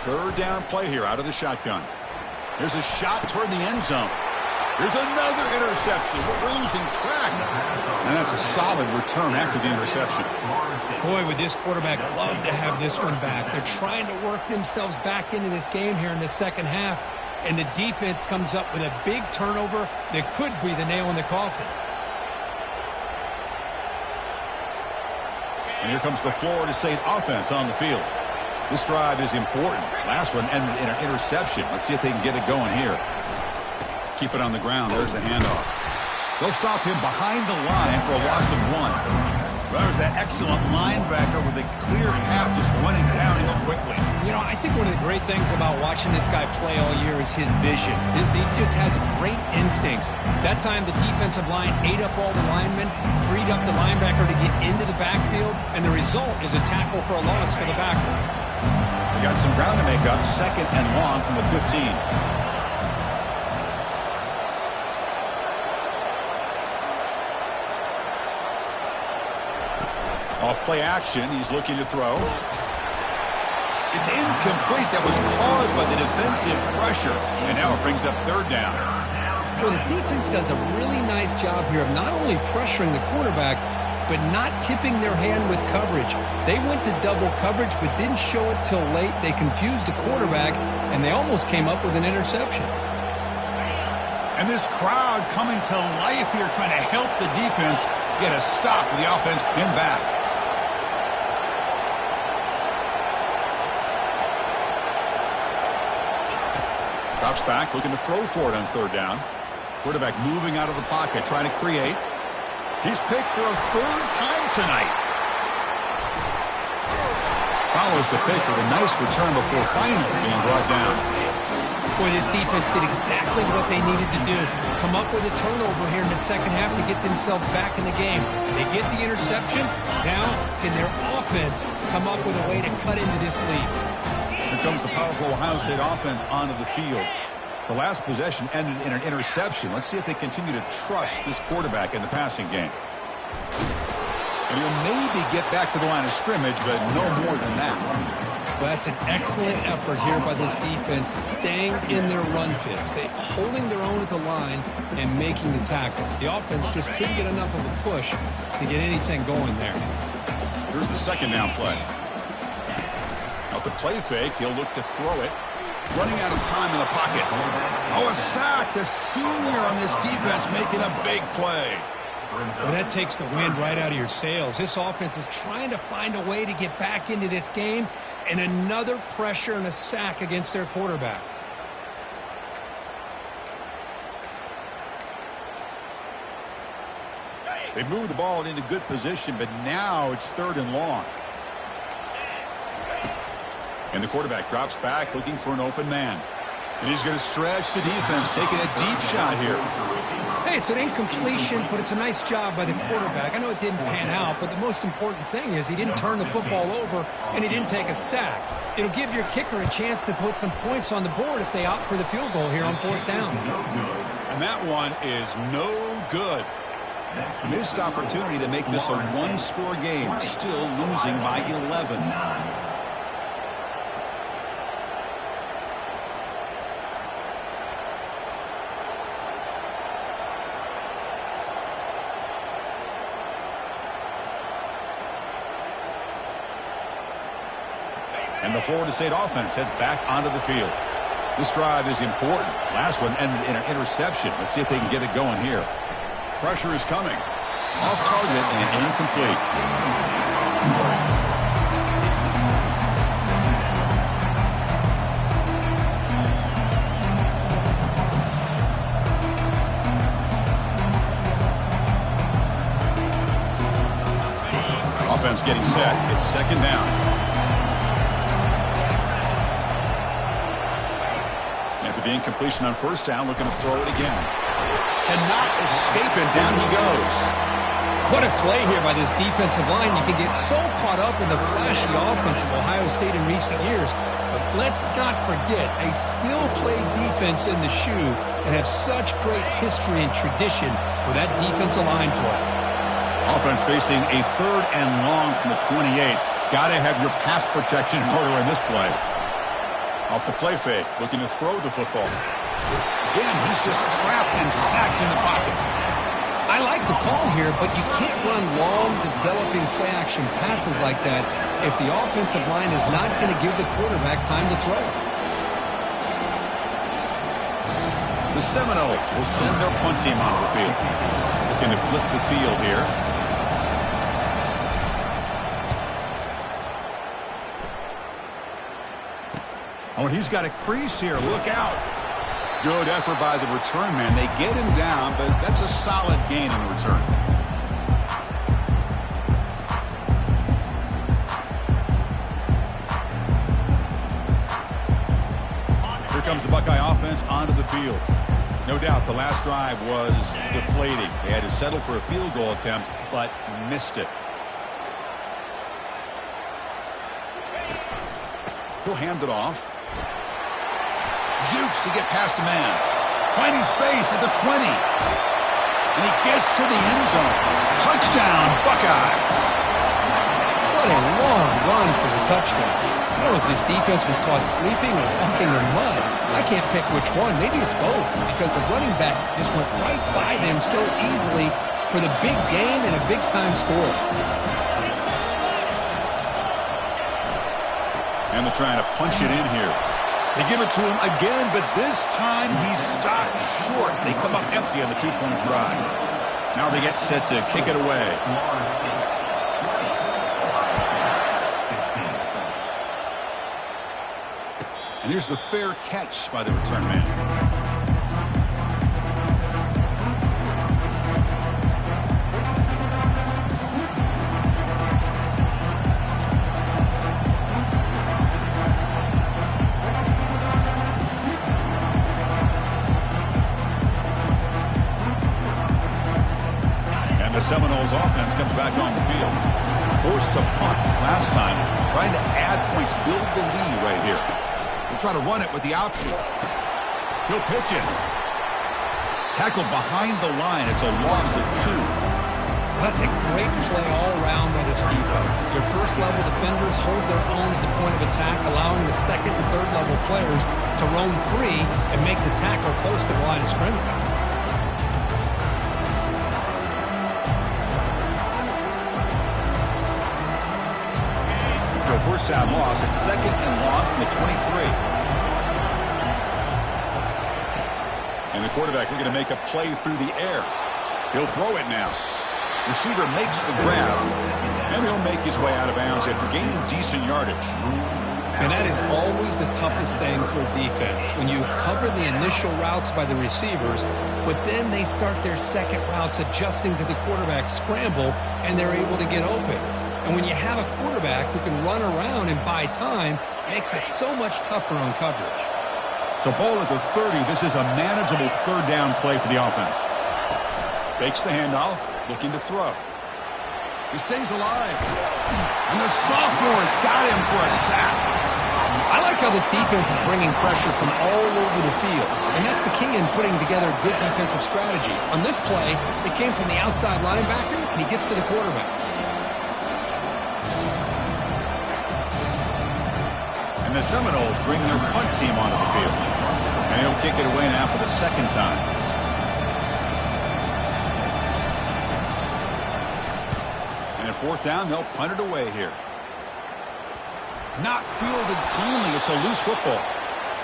S1: Third down play here out of the shotgun. There's a shot toward the end zone. There's another interception. We're losing track. And that's a solid return after the interception.
S2: Boy, would this quarterback love to have this one back. They're trying to work themselves back into this game here in the second half. And the defense comes up with a big turnover that could be the nail in the coffin.
S1: And here comes the Florida State offense on the field. This drive is important. Last one ended in an interception. Let's see if they can get it going here. Keep it on the ground. There's the handoff. They'll stop him behind the line for a loss of 1. There's that excellent linebacker with a clear path just running downhill quickly.
S2: You know, I think one of the great things about watching this guy play all year is his vision. He just has great instincts. That time the defensive line ate up all the linemen, freed up the linebacker to get into the backfield, and the result is a tackle for a loss for the backer.
S1: We got some ground to make up. Second and long from the 15. Off play action, he's looking to throw. It's incomplete. That was caused by the defensive pressure. And now it brings up third down.
S2: Well, the defense does a really nice job here of not only pressuring the quarterback, but not tipping their hand with coverage. They went to double coverage, but didn't show it till late. They confused the quarterback, and they almost came up with an interception.
S1: And this crowd coming to life here, trying to help the defense get a stop with the offense pinned back. Drops back, looking to throw for it on third down. Quarterback moving out of the pocket, trying to create. He's picked for a third time tonight. Follows the pick with a nice return before finally being brought down.
S2: Boy, this defense did exactly what they needed to do. Come up with a turnover here in the second half to get themselves back in the game. They get the interception. Now, can their offense come up with a way to cut into this lead?
S1: Here comes the powerful Ohio State offense onto the field. The last possession ended in an interception. Let's see if they continue to trust this quarterback in the passing game. And he'll maybe get back to the line of scrimmage, but no more than that.
S2: Well, that's an excellent effort here by this defense, staying in their run fits. They holding their own at the line and making the tackle. The offense just couldn't get enough of a push to get anything going there.
S1: Here's the second down play. Off the play fake, he'll look to throw it. Running out of time in the pocket. Oh, a sack. The senior on this defense making a big play.
S2: Well, that takes the wind right out of your sails. This offense is trying to find a way to get back into this game, and another pressure and a sack against their quarterback.
S1: They moved the ball into good position, but now it's third and long. And the quarterback drops back looking for an open man. And he's going to stretch the defense, taking a deep shot here.
S2: Hey, it's an incompletion, but it's a nice job by the quarterback. I know it didn't pan out, but the most important thing is he didn't turn the football over and he didn't take a sack. It'll give your kicker a chance to put some points on the board if they opt for the field goal here on fourth down.
S1: And that one is no good. Missed opportunity to make this a one-score game, still losing by 11. And the Florida State offense heads back onto the field. This drive is important. Last one ended in an interception. Let's see if they can get it going here. Pressure is coming. Off target and incomplete. Offense getting set. It's second down. The incompletion on first down, looking to throw it again. Cannot escape it. Down he goes.
S2: What a play here by this defensive line. You can get so caught up in the flashy offense of Ohio State in recent years. But let's not forget, they still play defense in the shoe and have such great history and tradition with that defensive line play.
S1: Offense facing a third and long from the 28. Got to have your pass protection in order in this play. Off the play fake, looking to throw the football. Again, he's just trapped and sacked in the pocket.
S2: I like the call here, but you can't run long, developing play-action passes like that if the offensive line is not going to give the quarterback time to throw.
S1: The Seminoles will send their punt team onto the field. Looking to flip the field here. Oh, and he's got a crease here. Look out. Good effort by the return man. They get him down, but that's a solid gain in return. Here comes the Buckeye offense onto the field. No doubt the last drive was deflating. They had to settle for a field goal attempt, but missed it. He'll hand it off. Jukes to get past a man. Finding space at the 20. And he gets to the end zone. Touchdown, Buckeyes.
S2: What a long run for the touchdown. I don't know if this defense was caught sleeping or walking in mud. I can't pick which one. Maybe it's both, because the running back just went right by them so easily for the big game and a big-time score.
S1: And they're trying to punch it in here. They give it to him again, but this time he's stopped short. They come up empty on the two-point drive. Now they get set to kick it away. And here's the fair catch by the return man. And the Seminoles offense comes back on the field. Forced to punt last time, trying to add points, build the lead right here. We'll try to run it with the option. He'll pitch it. Tackled behind the line. It's a loss of 2.
S2: That's a great play all around by this defense. Your first-level defenders hold their own at the point of attack, allowing the second and third-level players to roam free and make the tackle close to the line of scrimmage.
S1: First down loss. It's second and long from the 23. And the quarterback looking to make a play through the air. He'll throw it now. Receiver makes the grab, and he'll make his way out of bounds after gaining decent yardage.
S2: And that is always the toughest thing for a defense, when you cover the initial routes by the receivers, but then they start their second routes adjusting to the quarterback's scramble, and they're able to get open. And when you have a quarterback who can run around and buy time, it makes it so much tougher on coverage.
S1: So ball at the 30. This is a manageable third down play for the offense. Fakes the handoff, looking to throw. He stays alive. And the sophomore's got him for a sack.
S2: I like how this defense is bringing pressure from all over the field. And that's the key in putting together a good defensive strategy. On this play, it came from the outside linebacker, and he gets to the quarterback.
S1: And the Seminoles bring their punt team onto the field. And he'll kick it away now for the second time. And at fourth down, they'll punt it away here. Not fielded cleanly. It's a loose football.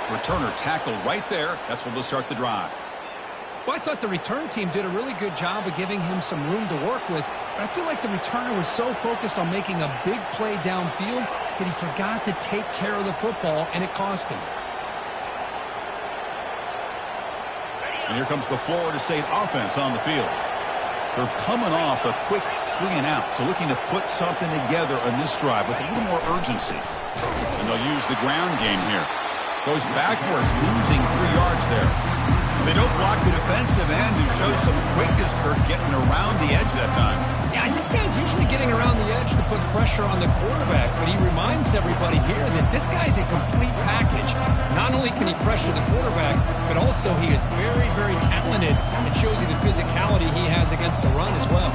S1: Returner tackled right there. That's where they'll start the drive.
S2: Well, I thought the return team did a really good job of giving him some room to work with. But I feel like the returner was so focused on making a big play downfield that he forgot to take care of the football, and it cost him.
S1: And here comes the Florida State offense on the field. They're coming off a quick 3 and out, so looking to put something together on this drive with a little more urgency. And they'll use the ground game here. Goes backwards, losing 3 yards there. They don't block the defensive end, who shows some quickness, Kirk, getting around the edge that time.
S2: Yeah, this guy's usually getting around the edge to put pressure on the quarterback, but he reminds everybody here that this guy's a complete package. Not only can he pressure the quarterback, but also he is very, very talented and shows you the physicality he has against the run as well.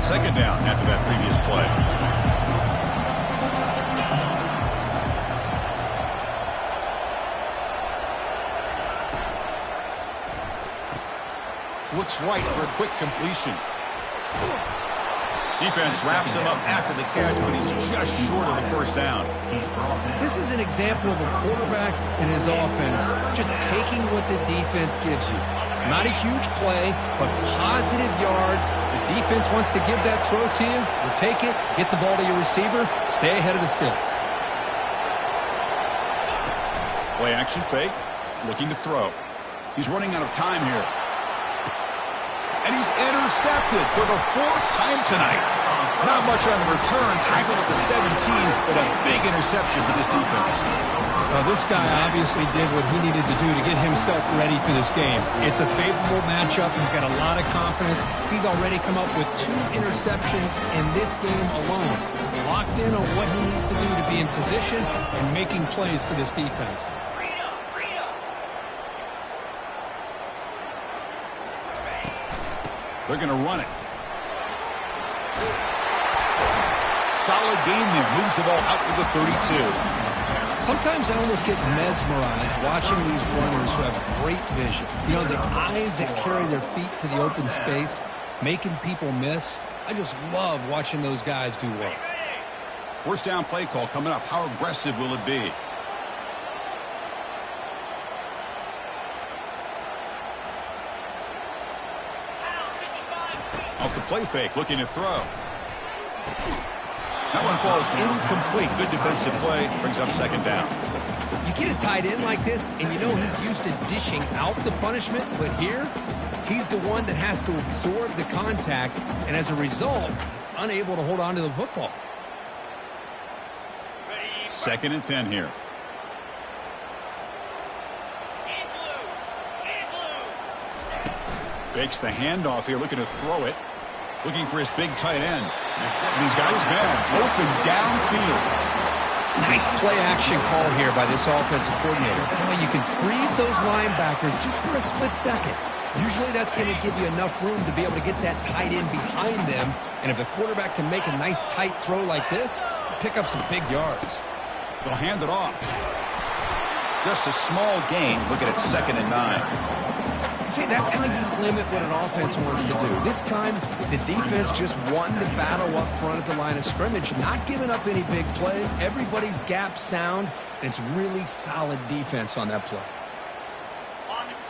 S1: Second down after that previous play. Looks right for a quick completion. Defense wraps him up after the catch, but he's just short of the first down.
S2: This is an example of a quarterback and his offense just taking what the defense gives you. Not a huge play, but positive yards. The defense wants to give that throw to you. You take it, get the ball to your receiver, stay ahead of the sticks.
S1: Play action fake, looking to throw. He's running out of time here. And he's intercepted for the 4th time tonight. Not much on the return, tackled at the 17, but a big interception for this defense.
S2: Well, this guy obviously did what he needed to do to get himself ready for this game. It's a favorable matchup. He's got a lot of confidence. He's already come up with 2 interceptions in this game alone. Locked in on what he needs to do to be in position and making plays for this defense.
S1: They're going to run it. Solid gain there. Moves the ball out to the 32.
S2: Sometimes I almost get mesmerized watching these runners who have great vision. You know, the eyes that carry their feet to the open space, making people miss. I just love watching those guys do work.
S1: First down play call coming up. How aggressive will it be? Off the play fake, looking to throw. That one falls incomplete. Good defensive play. Brings up second down.
S2: You get a tight end like this, and you know he's used to dishing out the punishment, but here, he's the one that has to absorb the contact, and as a result, he's unable to hold on to the football.
S1: 2nd and 10 here. Fakes the handoff here, looking to throw it. Looking for his big tight end. And he's got his man open downfield.
S2: Nice play-action call here by this offensive coordinator. Boy, you can freeze those linebackers just for a split second. Usually that's going to give you enough room to be able to get that tight end behind them. And if the quarterback can make a nice tight throw like this, pick up some big yards.
S1: They'll hand it off. Just a small gain. Looking at 2nd and 9.
S2: See, that's how you limit what an offense wants to do. This time, the defense just won the battle up front at the line of scrimmage, not giving up any big plays. Everybody's gap sound, and it's really solid defense on that play.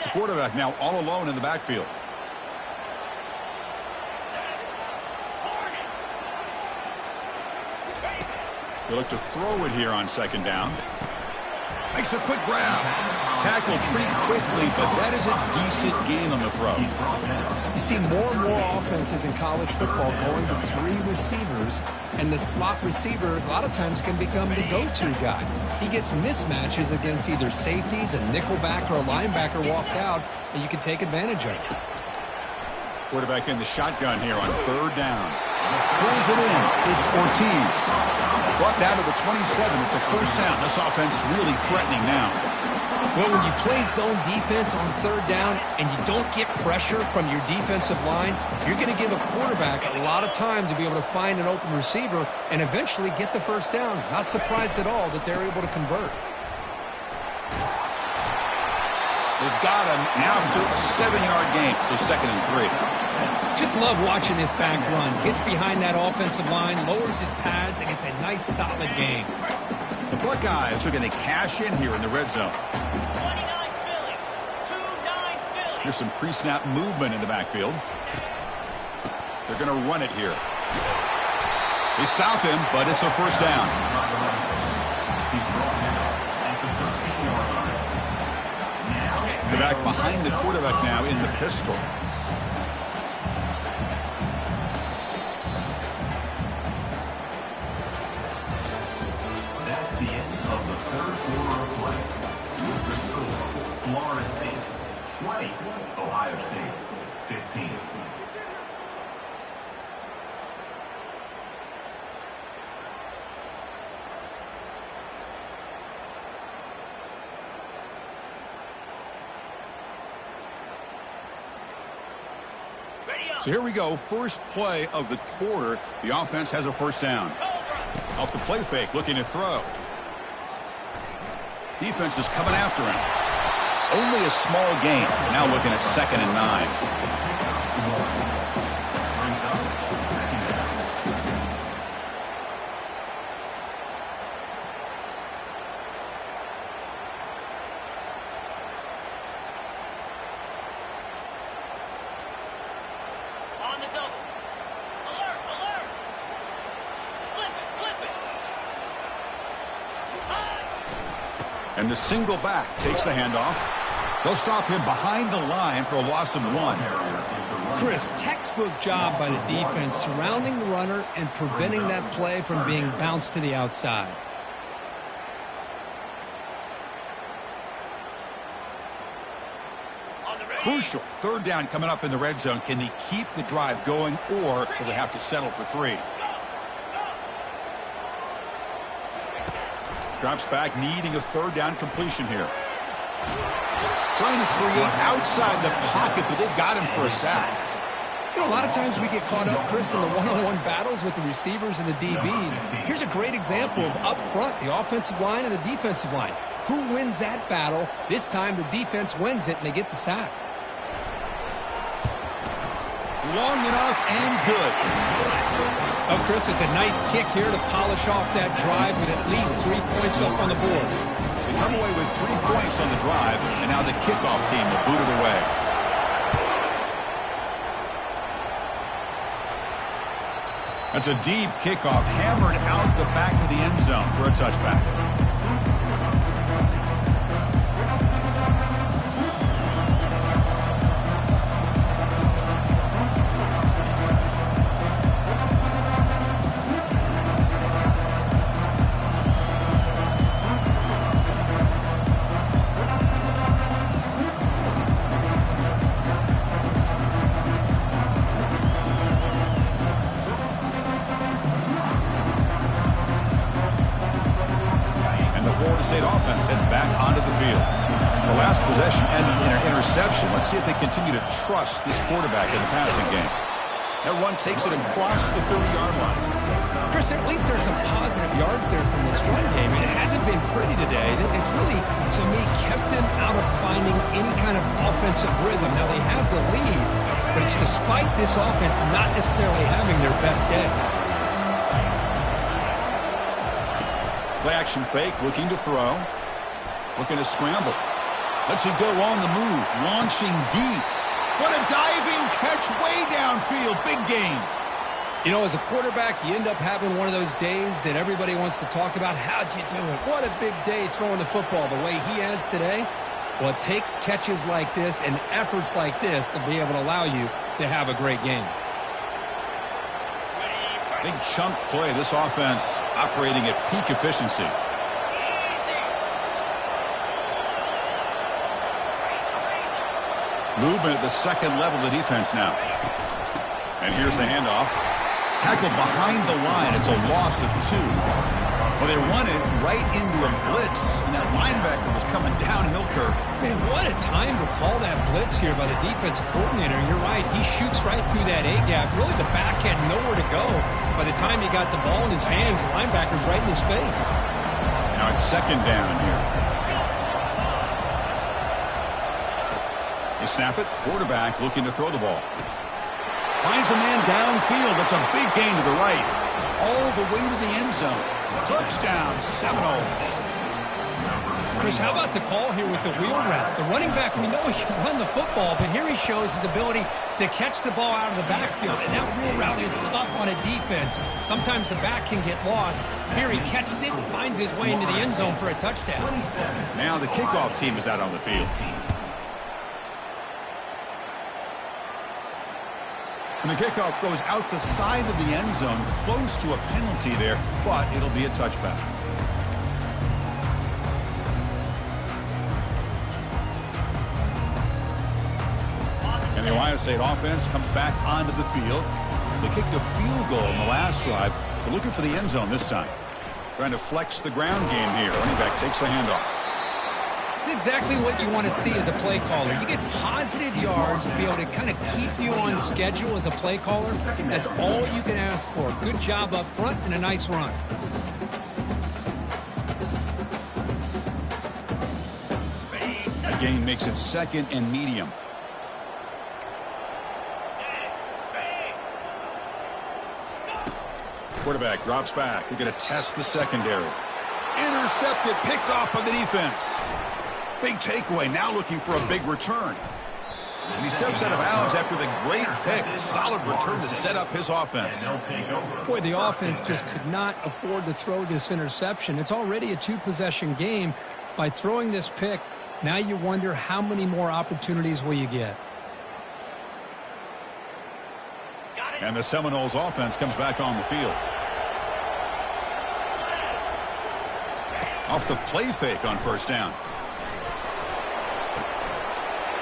S1: The quarterback now all alone in the backfield. They look to throw it here on 2nd down. Makes a quick grab. Tackled pretty quickly, but that is a decent gain on the throw.
S2: You see more and more offenses in college football going to 3 receivers, and the slot receiver a lot of times can become the go-to guy. He gets mismatches against either safeties, a nickelback, or a linebacker walked out, and you can take advantage of it.
S1: Quarterback in the shotgun here on 3rd down. Pulls it in. It's Ortiz. Brought down to the 27. It's a 1st down. This offense really threatening now.
S2: Well, when you play zone defense on 3rd down and you don't get pressure from your defensive line, you're going to give a quarterback a lot of time to be able to find an open receiver and eventually get the 1st down. Not surprised at all that they're able to convert.
S1: They've got him after a 7-yard gain, so 2nd and 3.
S2: Just love watching this back run. Gets behind that offensive line, lowers his pads, and gets a nice, solid gain.
S1: The Buckeyes are going to cash in here in the red zone.
S4: 29 Philly. 2-9 Philly.
S1: Here's some pre-snap movement in the backfield. They're going to run it here. They stop him, but it's a 1st down. They're back behind the quarterback now in the pistol.
S3: That's the end of the 3rd quarter of play. With the score, Florida State 20, Ohio State 15.
S1: So here we go. First play of the quarter. The offense has a 1st down. Off the play fake, looking to throw. Defense is coming after him. Only a small gain. Now looking at 2nd and 9.
S4: On the double. Alert, alert. Flip it. High.
S1: And the single back takes the handoff. They'll stop him behind the line for a loss of 1.
S2: Chris, textbook job by the defense surrounding the runner and preventing that play from being bounced to the outside.
S1: Crucial. 3rd down coming up in the red zone. Can they keep the drive going, or will they have to settle for 3? Drops back, needing a 3rd down completion here. Trying to create outside the pocket, but they've got him for a sack.
S2: You know, a lot of times we get caught up, Chris, in the one-on-one battles with the receivers and the DBs. Here's a great example of up front, the offensive line and the defensive line. Who wins that battle? This time the defense wins it, and they get the sack.
S1: Long enough and good.
S2: Oh, Chris, it's a nice kick here to polish off that drive with at least 3 points up on the board.
S1: They come away with 3 points on the drive, and now the kickoff team will boot it away. That's a deep kickoff, hammered out the back of the end zone for a touchback. State offense heads back onto the field. The last possession ended in an interception. Let's see if they continue to trust this quarterback in the passing game. That run takes it across the 30-yard line.
S2: Chris, at least there's some positive yards there from this run game. It hasn't been pretty today. It's really, to me, kept them out of finding any kind of offensive rhythm. Now, they have the lead, but it's despite this offense not necessarily having their best day.
S1: Play action fake, looking to throw. Looking to scramble. Lets it go on the move. Launching deep. What a diving catch way downfield. Big gain.
S2: You know, as a quarterback, you end up having one of those days that everybody wants to talk about. How'd you do it? What a big day throwing the football the way he has today. Well, it takes catches like this and efforts like this to be able to allow you to have a great game.
S1: Big chunk play. This offense operating at peak efficiency. Movement at the second level of the defense now. And here's the handoff. Tackled behind the line. It's a loss of 2. Well, they run it right into a blitz, and that linebacker was coming downhill curve.
S2: Man, what a time to call that blitz here by the defensive coordinator. You're right. He shoots right through that A-gap. Really, the back had nowhere to go. By the time he got the ball in his hands, the linebacker's right in his face.
S1: Now it's second down here. They snap it. Quarterback looking to throw the ball. Finds a man downfield. That's a big gain to the right. All the way to the end zone. Touchdown, Seminoles.
S2: Chris, how about the call here with the wheel route? The running back, we know he can run the football, but here he shows his ability to catch the ball out of the backfield. And that wheel route is tough on a defense. Sometimes the back can get lost. Here he catches it and finds his way into the end zone for a touchdown.
S1: Now the kickoff team is out on the field. And the kickoff goes out the side of the end zone, close to a penalty there, but it'll be a touchback. And the Ohio State offense comes back onto the field. They kicked a field goal in the last drive. They're looking for the end zone this time. Trying to flex the ground game here. Running back takes the handoff.
S2: It's exactly what you want to see as a play caller. You get positive yards to be able to kind of keep you on schedule as a play caller. That's all you can ask for. Good job up front and a nice run.
S1: That gain makes it second and medium. Quarterback drops back. They're going to test the secondary. Intercepted, picked off by the defense. Big takeaway, now looking for a big return. And he steps out of bounds after the great pick. Solid return to set up his offense.
S2: Boy, the offense just could not afford to throw this interception. It's already a 2-possession game. By throwing this pick, now you wonder how many more opportunities will you get.
S1: And the Seminoles offense comes back on the field. Off the play fake on first down.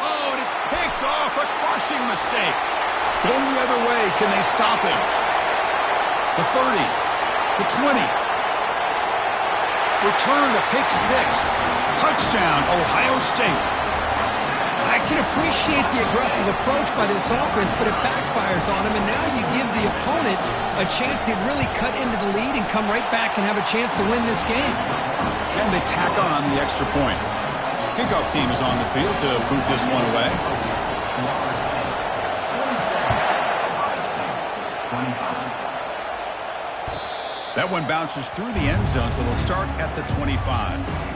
S1: Oh, and it's picked off. A crushing mistake. Going the other way. Can they stop him? The 30. The 20. Return to pick 6. Touchdown, Ohio State.
S2: I can appreciate the aggressive approach by this offense, but it backfires on him, and now you give the opponent a chance to really cut into the lead and come right back and have a chance to win this game.
S1: And they tack on the extra point. Kickoff team is on the field to boot this one away. That one bounces through the end zone, so they'll start at the 25.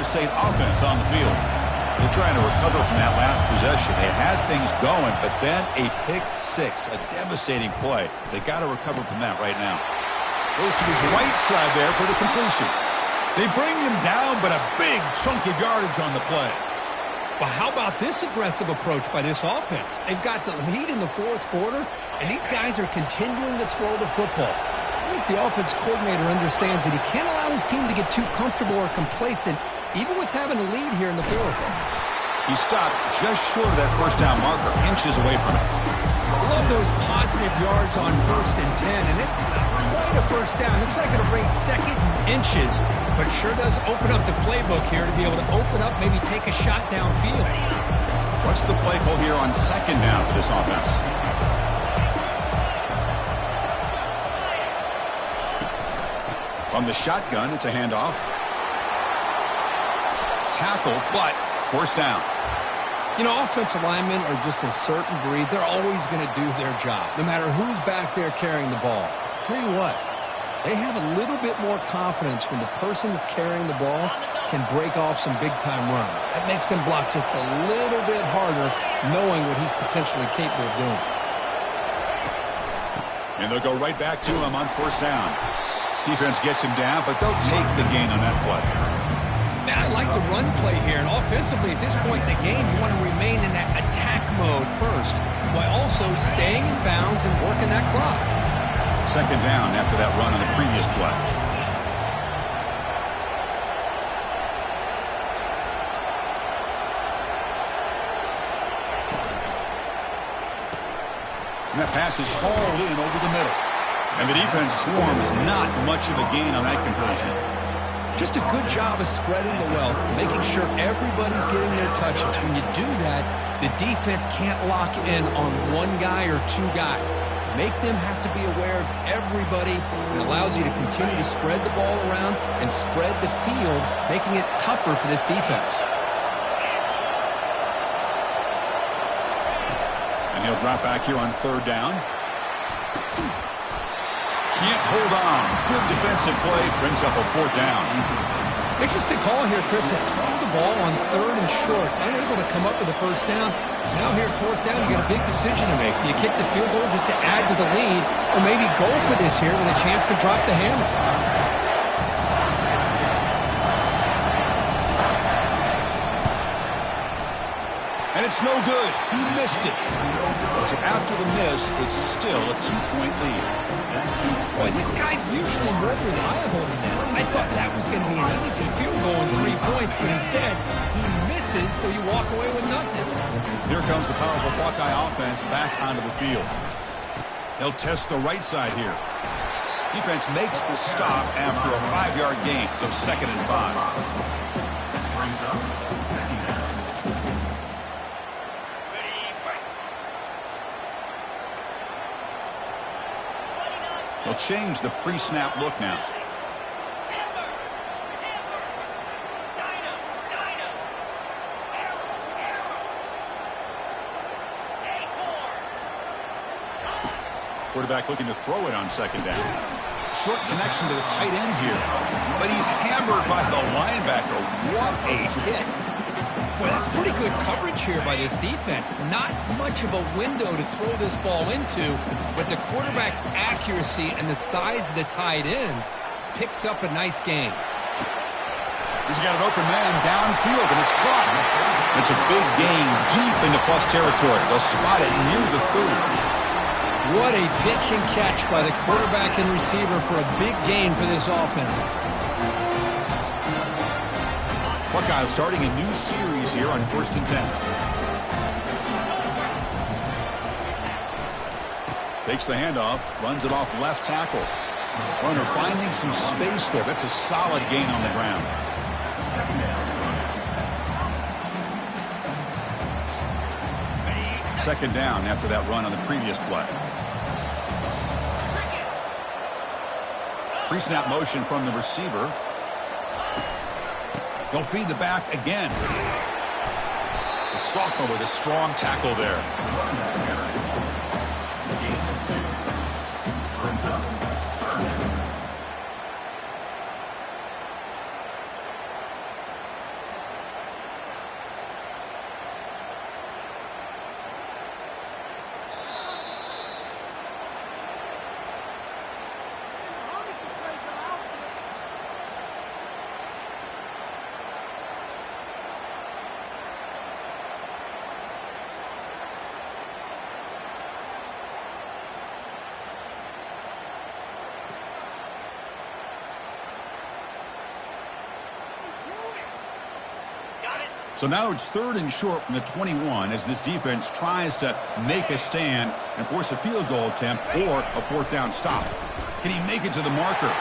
S1: State offense on the field. They're trying to recover from that last possession. They had things going, but then a pick six, a devastating play. They got to recover from that right now. Goes to his right side there for the completion. They bring him down, but a big chunk of yardage on the play.
S2: Well, how about this aggressive approach by this offense? They've got the lead in the fourth quarter, and these guys are continuing to throw the football. I think the offense coordinator understands that he can't allow his team to get too comfortable or complacent, even with having a lead here in the fourth.
S1: He stopped just short of that first down marker, inches away from it.
S2: I love those positive yards on 1st and 10, and it's not quite a first down. Looks like it'll bring second and inches, but sure does open up the playbook here to be able to open up, maybe take a shot downfield.
S1: What's the play call here on 2nd down for this offense? From the shotgun, it's a handoff. Tackle, but forced down.
S2: You know, offensive linemen are just a certain breed. They're always going to do their job, no matter who's back there carrying the ball. I'll tell you what, they have a little bit more confidence when the person that's carrying the ball can break off some big-time runs. That makes them block just a little bit harder, knowing what he's potentially capable of doing.
S1: And they'll go right back to him on 1st down. Defense gets him down, but they'll take the gain on that play.
S2: Now, I like the run play here, and offensively at this point in the game, you want to remain in that attack mode first, while also staying in bounds and working that clock.
S1: 2nd down after that run on the previous play. And that pass is hauled in over the middle. And the defense swarms not much of a gain on that completion.
S2: Just a good job of spreading the wealth, making sure everybody's getting their touches. When you do that, the defense can't lock in on one guy or two guys. Make them have to be aware of everybody. It allows you to continue to spread the ball around and spread the field, making it tougher for this defense.
S1: And he'll drop back here on 3rd down. Can't hold on. Good defensive play. Brings up a 4th down.
S2: Interesting call here, Chris, to throw the ball on 3rd and short. Unable to come up with a 1st down. Now here at 4th down, you got a big decision to make. Do you kick the field goal just to add to the lead, or maybe go for this here with a chance to drop the hammer?
S1: And it's no good. He missed it. So after the miss, it's still a 2-point lead.
S2: Boy, this guy's usually more reliable than this. I thought that was going to be an easy field goal in 3 points, but instead, he misses, so you walk away with nothing.
S1: Here comes the powerful Buckeye offense back onto the field. They'll test the right side here. Defense makes the stop after a 5-yard gain, so 2nd and 5.
S3: Brings up 2nd down.
S1: They'll change the pre-snap look now. Quarterback looking to throw it on 2nd down. Short connection to the tight end here. But he's hammered by the linebacker. What a hit.
S2: Boy, that's pretty good coverage here by this defense. Not much of a window to throw this ball into, but the quarterback's accuracy and the size of the tight end picks up a nice gain.
S1: He's got an open man downfield, and it's caught. It's a big gain deep into plus territory. They'll spot it near the 30.
S2: What a pitch and catch by the quarterback and receiver for a big gain for this offense.
S1: Buckeyes starting a new series here on 1st and 10. Takes the handoff, runs it off left tackle. Runner finding some space there. That's a solid gain on the ground. 2nd down after that run on the previous play. Pre-snap motion from the receiver. They'll feed the back again. The sophomore with a strong tackle there. So now it's 3rd and short from the 21 as this defense tries to make a stand and force a field goal attempt or a 4th down stop. Can he make it to the marker?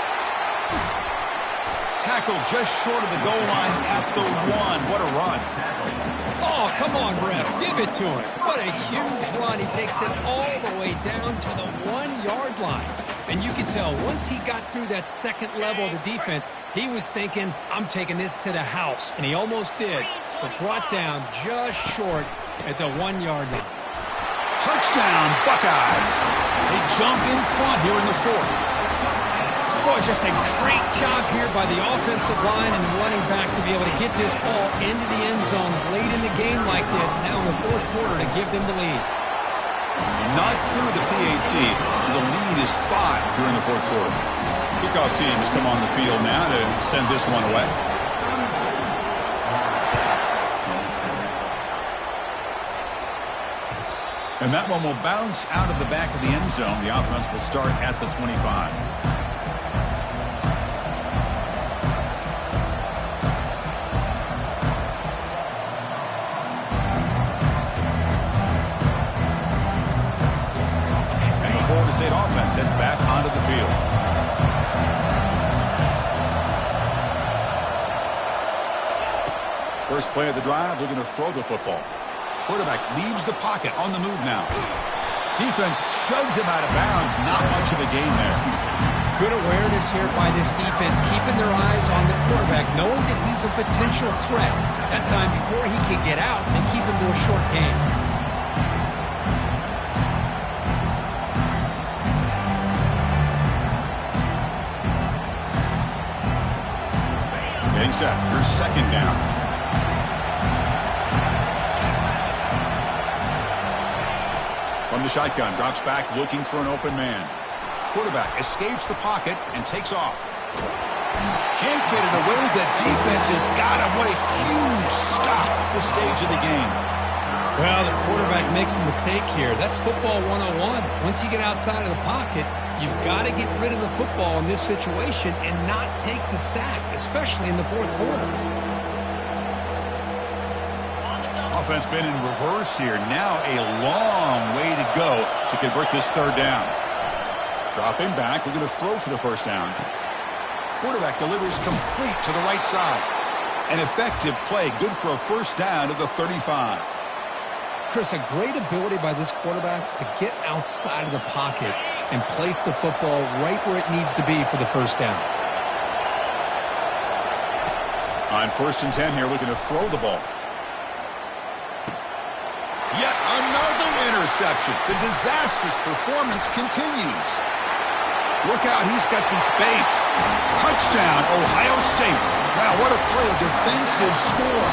S1: Tackle just short of the goal line at the 1. What a run.
S2: Oh, come on, ref. Give it to him. What a huge run. He takes it all the way down to the 1-yard line. And you can tell once he got through that second level of the defense, he was thinking, I'm taking this to the house. And he almost did, but brought down just short at the 1-yard line.
S1: Touchdown, Buckeyes. They jump in front here in the 4th.
S2: Boy, just a great job here by the offensive line and the running back to be able to get this ball into the end zone late in the game like this, now in the 4th quarter to give them the lead.
S1: Not through the PAT, so the lead is 5 here in the 4th quarter. Kickoff team has come on the field now to send this one away. And that one will bounce out of the back of the end zone. The offense will start at the 25. State offense heads back onto the field. First play of the drive, looking to throw the football. Quarterback leaves the pocket on the move now. Defense shoves him out of bounds. Not much of a gain there.
S2: Good awareness here by this defense, keeping their eyes on the quarterback, knowing that he's a potential threat. That time before he can get out, they keep him to a short gain.
S1: Set. Here's 2nd down. From the shotgun, drops back looking for an open man. Quarterback escapes the pocket and takes off. Can't get it away. The defense has got him. What a huge stop at this stage of the game.
S2: Well, the quarterback makes a mistake here. That's football 101. Once you get outside of the pocket, you've got to get rid of the football in this situation and not take the sack, especially in the 4th quarter.
S1: Offense been in reverse here. Now a long way to go to convert this 3rd down. Dropping back, we're going to throw for the 1st down. Quarterback delivers complete to the right side. An effective play, good for a 1st down at the 35.
S2: Chris, a great ability by this quarterback to get outside of the pocket and place the football right where it needs to be for the 1st down.
S1: On 1st and 10 here, looking to throw the ball. Yet another interception. The disastrous performance continues. Look out, he's got some space. Touchdown, Ohio State. Wow, what a play, a defensive score.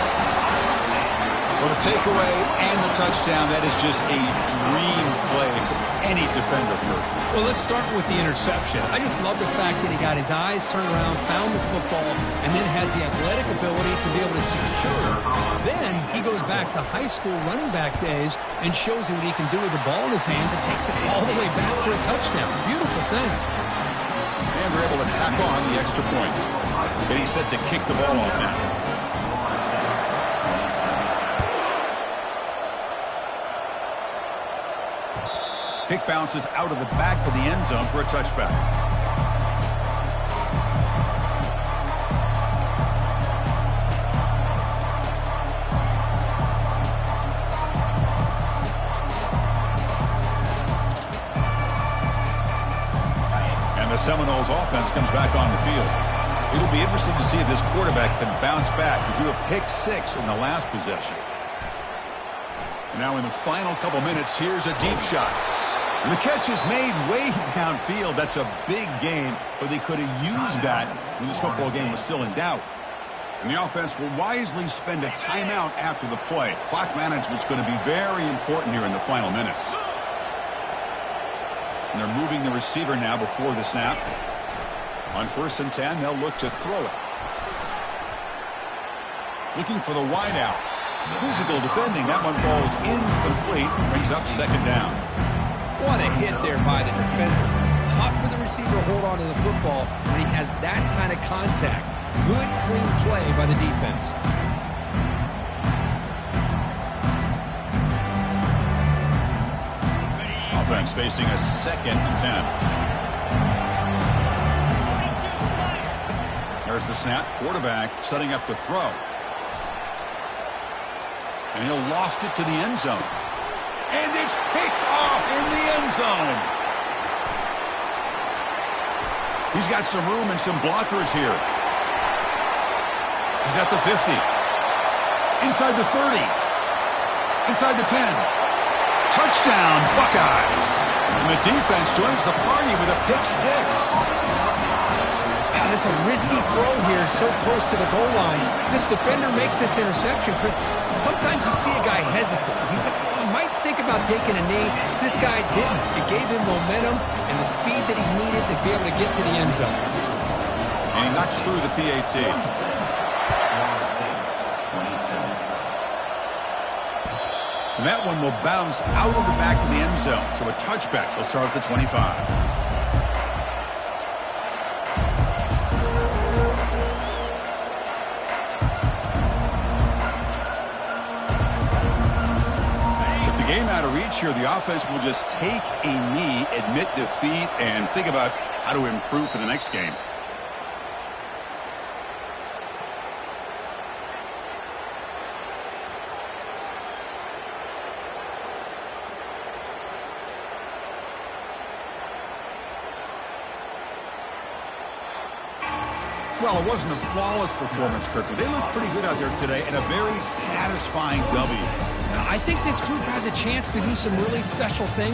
S1: Well, the takeaway and the touchdown, that is just a dream play for any defender, Kurt.
S2: Well, let's start with the interception. I just love the fact that he got his eyes turned around, found the football, and then has the athletic ability to be able to secure it. Then he goes back to high school running back days and shows you what he can do with the ball in his hands and takes it all the way back for a touchdown. Beautiful thing.
S1: And we're able to tack on the extra point. Getting set to kick the ball off now. Kick bounces out of the back of the end zone for a touchback. And the Seminoles offense comes back on the field. It'll be interesting to see if this quarterback can bounce back. He threw a pick-6 in the last possession. And now in the final couple minutes, here's a deep shot. And the catch is made way downfield. That's a big game, but they could have used that when this football game was still in doubt. And the offense will wisely spend a timeout after the play. Clock management's going to be very important here in the final minutes. And they're moving the receiver now before the snap. On 1st and 10, they'll look to throw it. Looking for the wideout. Physical defending. That one falls incomplete. Brings up 2nd down.
S2: What a hit there by the defender. Tough for the receiver to hold on to the football when he has that kind of contact. Good, clean play by the defense.
S1: offense facing a 2nd and 10. There's the snap. Quarterback setting up to throw. And he'll loft it to the end zone. And it's picked off in the end zone. He's got some room and some blockers here. He's at the 50. Inside the 30. Inside the 10. Touchdown, Buckeyes. And the defense joins the party with a pick 6.
S2: It's a risky throw here, so close to the goal line. This defender makes this interception, Chris. Sometimes you see a guy hesitate. He might think about taking a knee. This guy didn't. It gave him momentum and the speed that he needed to be able to get to the end zone.
S1: And he knocks through the PAT. And that one will bounce out of the back of the end zone. So a touchback. They'll start at the 25. Game out of reach here. The offense will just take a knee, admit defeat, and think about how to improve for the next game. Well, it wasn't a flawless performance, Kirk, but they looked pretty good out there today and a very satisfying W.
S2: I think this group has a chance to do some really special things